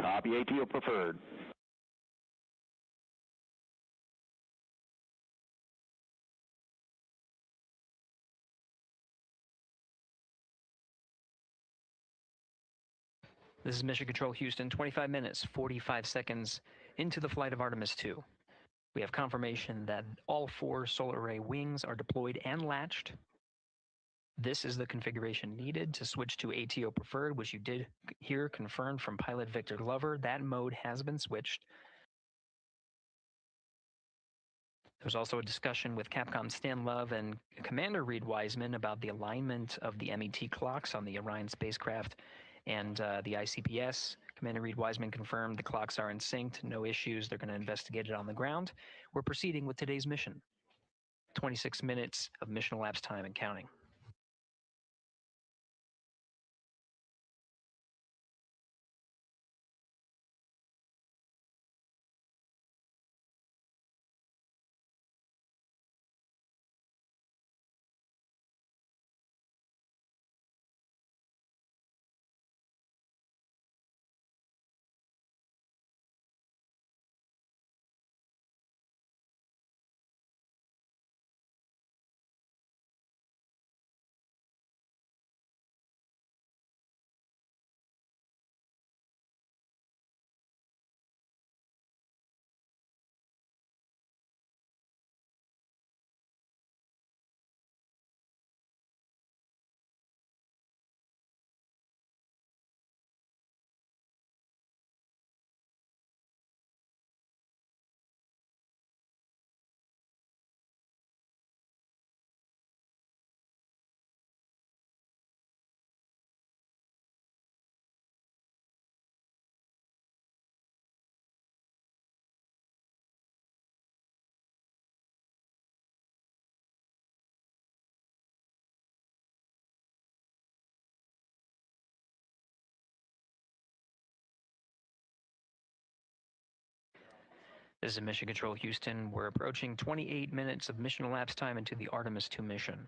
Copy, ATO preferred. This is Mission Control Houston, 25 minutes, 45 seconds into the flight of Artemis II. We have confirmation that all 4 solar array wings are deployed and latched. This is the configuration needed to switch to ATO preferred, which you did hear confirmed from pilot Victor Glover. That mode has been switched. There was also a discussion with Capcom Stan Love and Commander Reed Wiseman about the alignment of the MET clocks on the Orion spacecraft and the ICPS. Commander Reed Wiseman confirmed the clocks are in sync, no issues. They're going to investigate it on the ground. We're proceeding with today's mission. 26 minutes of mission elapsed time and counting. This is Mission Control Houston. We're approaching 28 minutes of mission elapsed time into the Artemis II mission.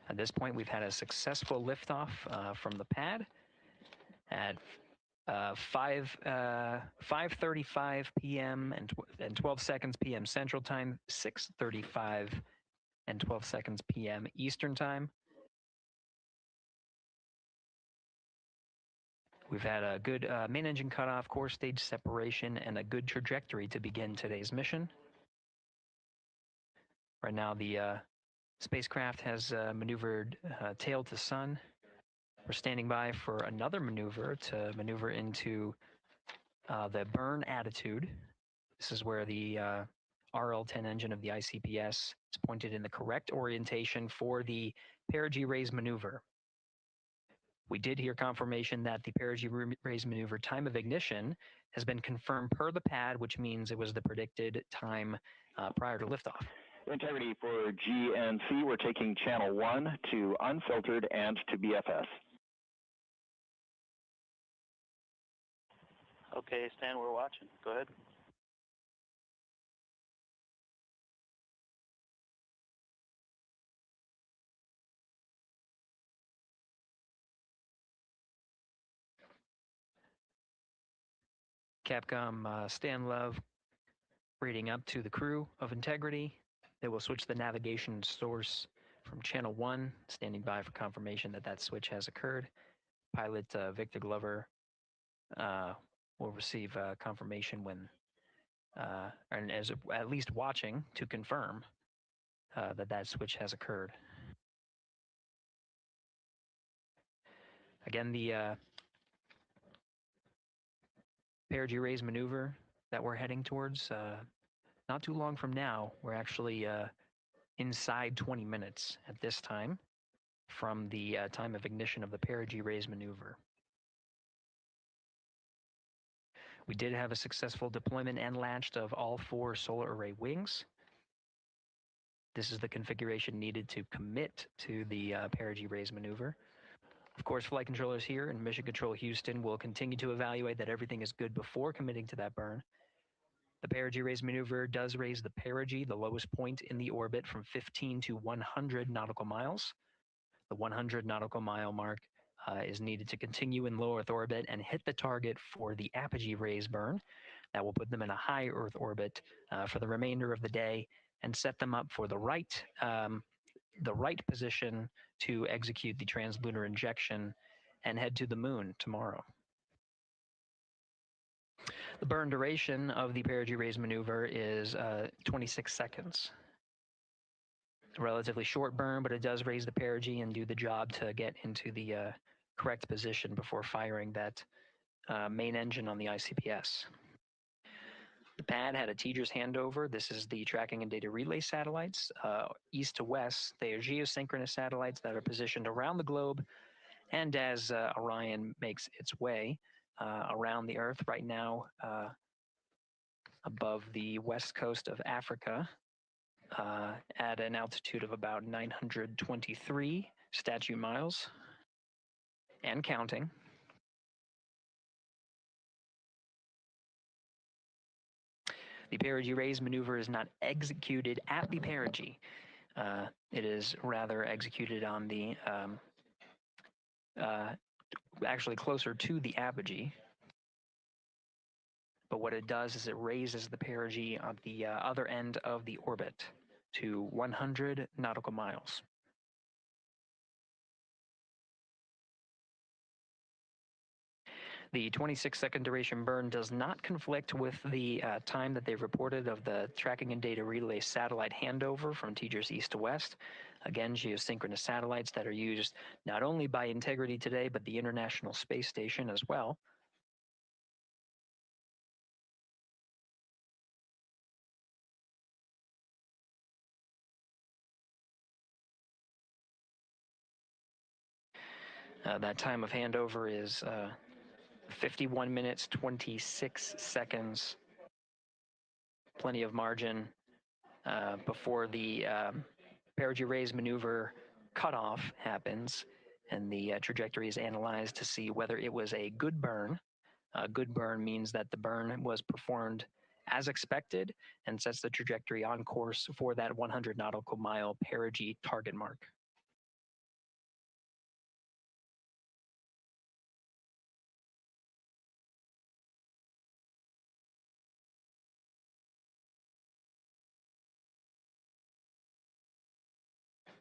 At this point, we've had a successful liftoff from the pad at 5:35 p.m. and 12 seconds p.m. Central Time, 6:35 and 12 seconds p.m. Eastern Time. We've had a good main engine cutoff, core stage separation, and a good trajectory to begin today's mission. Right now, the spacecraft has maneuvered tail to sun. We're standing by for another maneuver to maneuver into the burn attitude. This is where the RL-10 engine of the ICPS is pointed in the correct orientation for the perigee raise maneuver. We did hear confirmation that the perigee raise maneuver time of ignition has been confirmed per the pad, which means it was the predicted time prior to liftoff. Integrity for GNC, we're taking channel 1 to unfiltered and to BFS. Okay, Stan, we're watching. Go ahead. Capcom Stan Love reading up to the crew of Integrity. They will switch the navigation source from channel 1, standing by for confirmation that that switch has occurred. Pilot Victor Glover will receive confirmation when, and as at least watching to confirm that that switch has occurred. Again, the perigee raise maneuver that we're heading towards, not too long from now, we're actually inside 20 minutes at this time from the time of ignition of the perigee raise maneuver. We did have a successful deployment and launched of all 4 solar array wings. This is the configuration needed to commit to the perigee raise maneuver. Of course, flight controllers here in Mission Control Houston will continue to evaluate that everything is good before committing to that burn. The perigee raise maneuver does raise the perigee, the lowest point in the orbit, from 15 to 100 nautical miles. The 100 nautical mile mark is needed to continue in low Earth orbit and hit the target for the apogee raise burn. That will put them in a high Earth orbit for the remainder of the day and set them up for the right position to execute the translunar injection and head to the moon tomorrow. The burn duration of the perigee raise maneuver is 26 seconds. A relatively short burn, but it does raise the perigee and do the job to get into the correct position before firing that main engine on the ICPS. The pad had a TDRS handover. This is the tracking and data relay satellites. East to west, they are geosynchronous satellites that are positioned around the globe. And as Orion makes its way around the Earth right now, above the west coast of Africa, at an altitude of about 923 statute miles and counting. The perigee raise maneuver is not executed at the perigee. It is rather executed on the, actually closer to the apogee. But what it does is it raises the perigee on the other end of the orbit to 100 nautical miles. The 26-second duration burn does not conflict with the time that they've reported of the tracking and data relay satellite handover from TDRS east to west. Again, geosynchronous satellites that are used not only by Integrity today, but the International Space Station as well. That time of handover is 51 minutes, 26 seconds. Plenty of margin before the perigee raise maneuver cutoff happens, and the trajectory is analyzed to see whether it was a good burn Good burn means that the burn was performed as expected and sets the trajectory on course for that 100 nautical mile perigee target mark.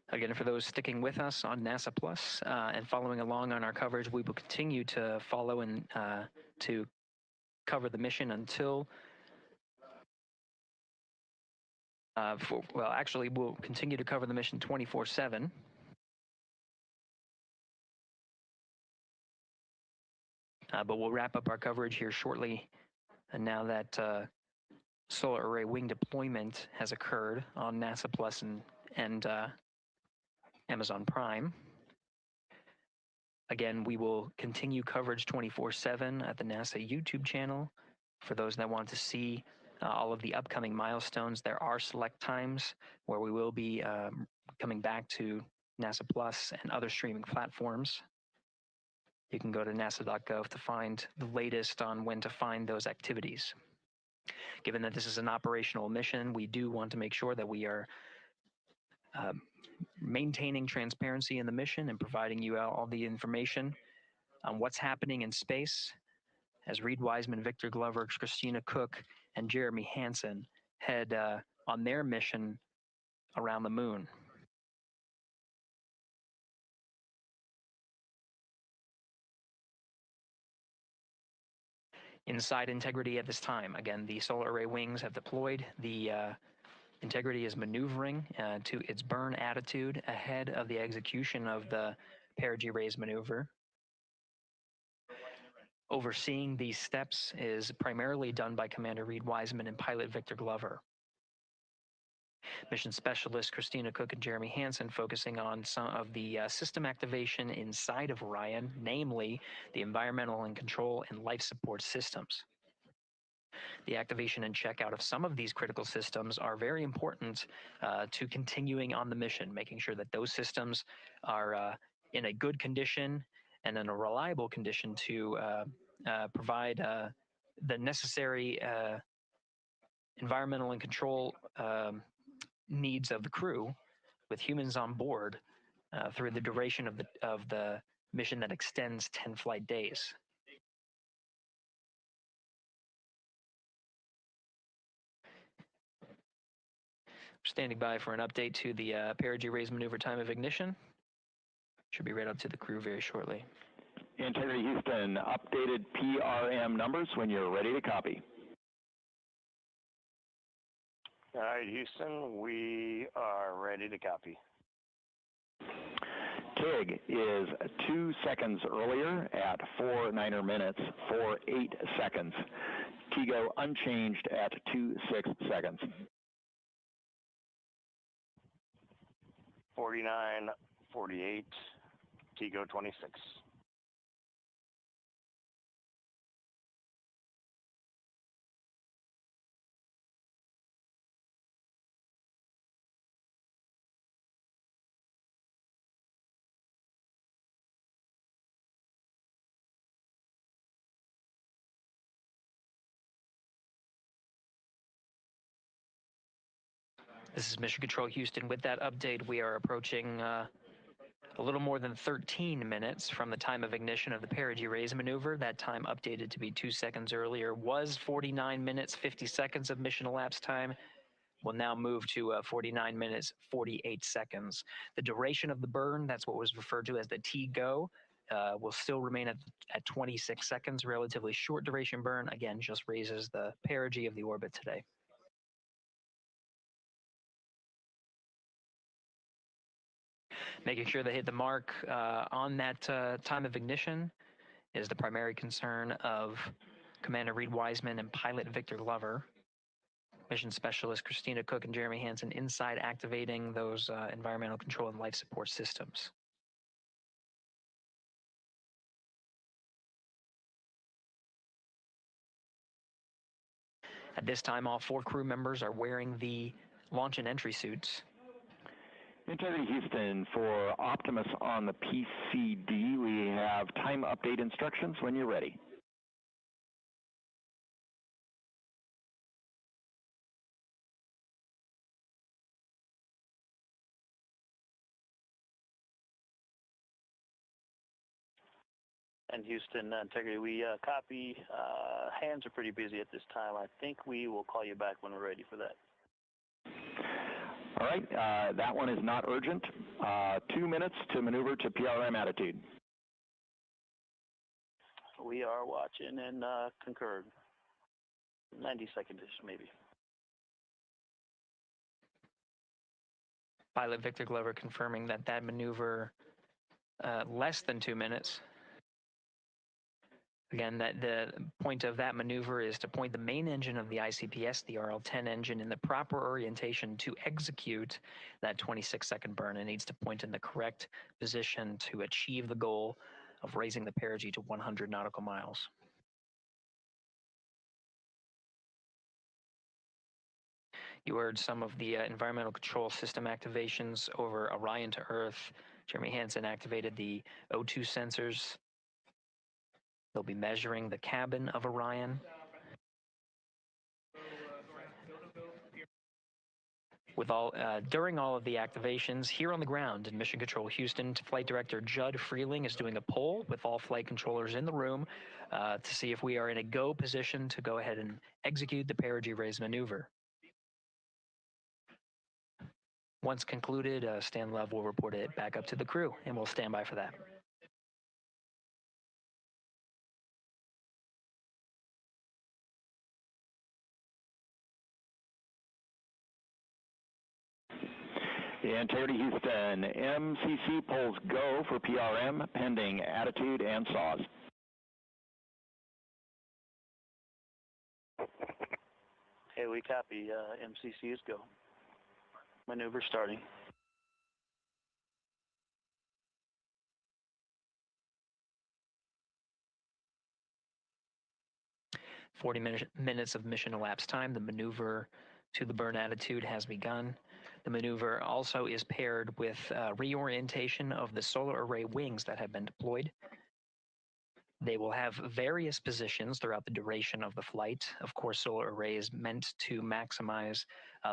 Again, for those sticking with us on NASA Plus and following along on our coverage, we will continue to follow and to cover the mission until, actually, we'll continue to cover the mission 24/7. But we'll wrap up our coverage here shortly. And now that solar array wing deployment has occurred on NASA Plus and Amazon Prime. Again, we will continue coverage 24/7 at the NASA YouTube channel. For those that want to see all of the upcoming milestones, there are select times where we will be coming back to NASA Plus and other streaming platforms. You can go to nasa.gov to find the latest on when to find those activities. Given that this is an operational mission, we do want to make sure that we are maintaining transparency in the mission and providing you all the information on what's happening in space as Reed Wiseman, Victor Glover, Christina Cook, and Jeremy Hansen head on their mission around the moon. Inside Integrity at this time, again, the solar array wings have deployed. The Integrity is maneuvering to its burn attitude ahead of the execution of the perigee raise maneuver. Overseeing these steps is primarily done by Commander Reed Wiseman and pilot Victor Glover. Mission specialists Christina Cook and Jeremy Hansen focusing on some of the system activation inside of Orion, namely the environmental and control and life support systems. The activation and checkout of some of these critical systems are very important to continuing on the mission, making sure that those systems are in a good condition and in a reliable condition to provide the necessary environmental and control needs of the crew with humans on board through the duration of the mission that extends 10 flight days. Standing by for an update to the perigee raise maneuver time of ignition. Should be right up to the crew very shortly. Integrity Houston, updated PRM numbers when you're ready to copy. All right, Houston, we are ready to copy. TIG is 2 seconds earlier at 4 minutes, 48 seconds. TIGO unchanged at 26 seconds. 49, 48, TIGO 26. This is Mission Control Houston. With that update, we are approaching a little more than 13 minutes from the time of ignition of the perigee raise maneuver. That time updated to be 2 seconds earlier was 49 minutes, 50 seconds of mission elapsed time. Will now move to 49 minutes, 48 seconds. The duration of the burn, that's what was referred to as the TGO, will still remain at 26 seconds, relatively short duration burn. Again, just raises the perigee of the orbit today. Making sure they hit the mark on that time of ignition is the primary concern of Commander Reed Wiseman and pilot Victor Glover. Mission specialist Christina Cook and Jeremy Hansen inside activating those environmental control and life support systems. At this time, all 4 crew members are wearing the launch and entry suits. Integrity Houston, for Optimus on the PCD, we have time update instructions when you're ready. And Houston, Integrity, we copy. Hands are pretty busy at this time. I think we will call you back when we're ready for that. All right, that one is not urgent. 2 minutes to maneuver to PRM attitude. We are watching and concurred. 90 seconds-ish, maybe. Pilot Victor Glover confirming that that maneuver less than 2 minutes. Again, that the point of that maneuver is to point the main engine of the ICPS, the RL-10 engine, in the proper orientation to execute that 26-second burn. It needs to point in the correct position to achieve the goal of raising the perigee to 100 nautical miles. You heard some of the environmental control system activations over Orion to Earth. Jeremy Hansen activated the O2 sensors. They'll be measuring the cabin of Orion. During all of the activations here on the ground in Mission Control Houston, Flight Director Judd Freeling is doing a poll with all flight controllers in the room to see if we are in a go position to go ahead and execute the perigee raise maneuver. Once concluded, Stan Love will report it back up to the crew, and we'll stand by for that. Integrity Houston, MCC polls go for PRM pending attitude and SAWS. Hey, we copy. MCC is go. Maneuver starting. minutes of mission elapsed time. The maneuver to the burn attitude has begun. The maneuver also is paired with reorientation of the solar array wings that have been deployed. They will have various positions throughout the duration of the flight. Of course, solar array is meant to maximize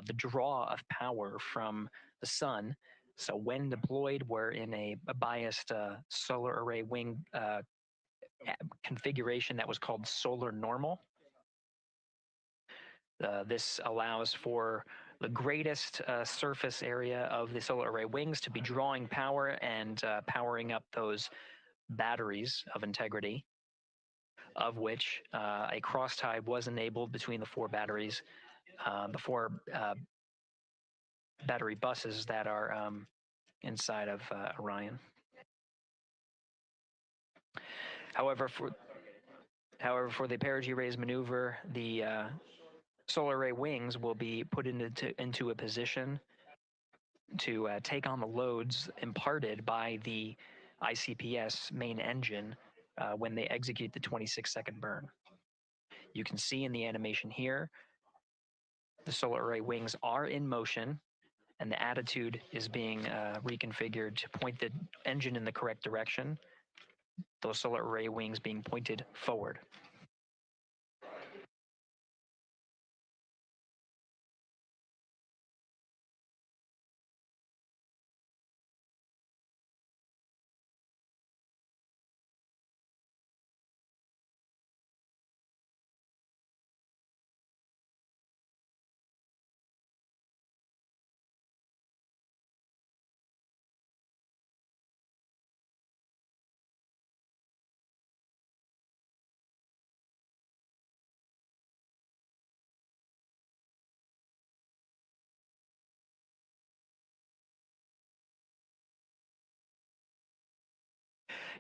the draw of power from the sun. So when deployed, we're in a biased solar array wing configuration that was called solar normal. This allows for the greatest surface area of the solar array wings to be drawing power and powering up those batteries of Integrity, of which a cross-tie was enabled between the four batteries, the four battery buses that are inside of Orion. However, for the perigee raise maneuver, the solar array wings will be put into a position to take on the loads imparted by the ICPS main engine when they execute the 26-second burn. You can see in the animation here, the solar array wings are in motion and the attitude is being reconfigured to point the engine in the correct direction, those solar array wings being pointed forward.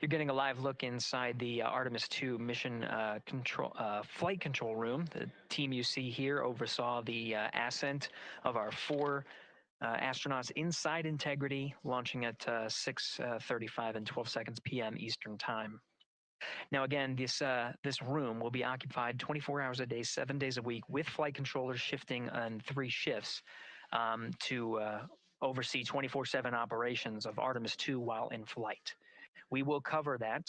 You're getting a live look inside the Artemis II mission flight control room. The team you see here oversaw the ascent of our four astronauts inside Integrity, launching at 6:35 and 12 seconds p.m. Eastern Time. Now, again, this room will be occupied 24 hours a day, 7 days a week, with flight controllers shifting on 3 shifts to oversee 24/7 operations of Artemis II while in flight. We will cover that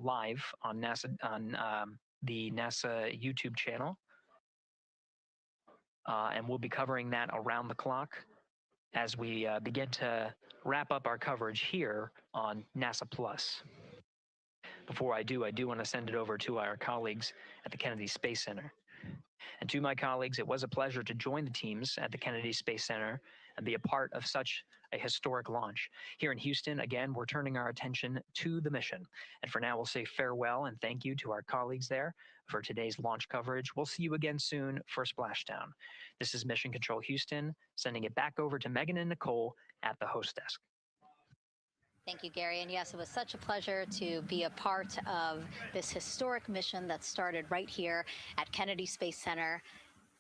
live on the NASA YouTube channel, and we'll be covering that around the clock as we begin to wrap up our coverage here on NASA Plus. Before I do want to send it over to our colleagues at the Kennedy Space Center. And to my colleagues, it was a pleasure to join the teams at the Kennedy Space Center and be a part of such a historic launch. Here in Houston, again, we're turning our attention to the mission. And for now, we'll say farewell and thank you to our colleagues there for today's launch coverage. We'll see you again soon for Splashdown. This is Mission Control Houston, sending it back over to Megan and Nicole at the host desk. Thank you, Gary. And yes, it was such a pleasure to be a part of this historic mission that started right here at Kennedy Space Center.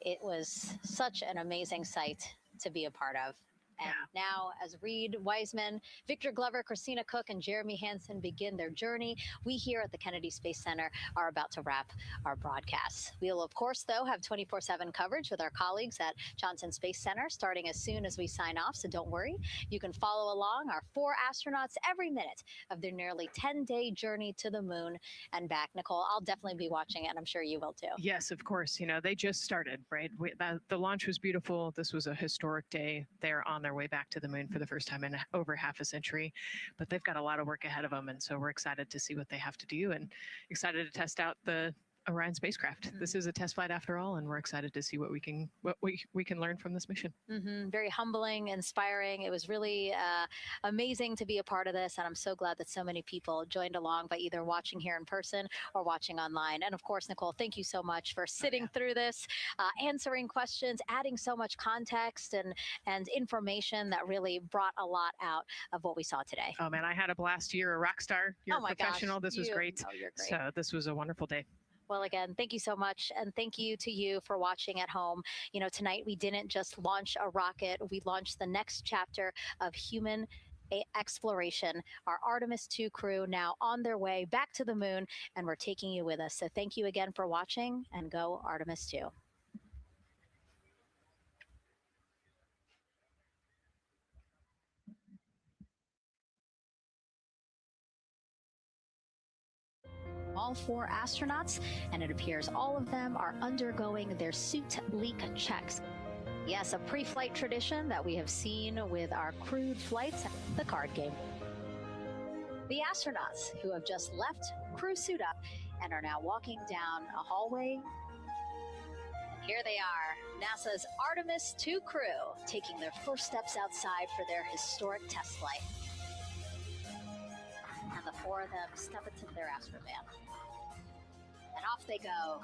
It was such an amazing sight to be a part of. And now, as Reed Wiseman, Victor Glover, Christina Cook, and Jeremy Hansen begin their journey, we here at the Kennedy Space Center are about to wrap our broadcasts. We'll, of course, though, have 24/7 coverage with our colleagues at Johnson Space Center starting as soon as we sign off, so don't worry. You can follow along our 4 astronauts every minute of their nearly 10-day journey to the moon and back. Nicole, I'll definitely be watching it, and I'm sure you will too. Yes, of course. You know, they just started, right? The launch was beautiful. This was a historic day. They're on their way back to the moon for the first time in over half a century, but they've got a lot of work ahead of them, and so we're excited to see what they have to do and excited to test out the Orion spacecraft. This is a test flight after all, and we're excited to see what we can learn from this mission. Very humbling, inspiring. It was really amazing to be a part of this, and I'm so glad that so many people joined along by either watching here in person or watching online. And of course, Nicole, thank you so much for sitting through this, answering questions, adding so much context and information that really brought a lot out of what we saw today. Oh man, I had a blast. You're a rock star. You're a professional. This was great. Oh, you're great. So this was a wonderful day. Well, again, thank you so much. And thank you to you for watching at home. You know, tonight we didn't just launch a rocket, we launched the next chapter of human exploration. Our Artemis II crew now on their way back to the moon, and we're taking you with us. So thank you again for watching, and go Artemis II. All 4 astronauts, and it appears all of them are undergoing their suit leak checks. Yes, a pre-flight tradition that we have seen with our crewed flights, the card game. The astronauts who have just left crew suit up and are now walking down a hallway. And here they are, NASA's Artemis II crew, taking their first steps outside for their historic test flight. And the 4 of them step into their Astrovan. And off they go.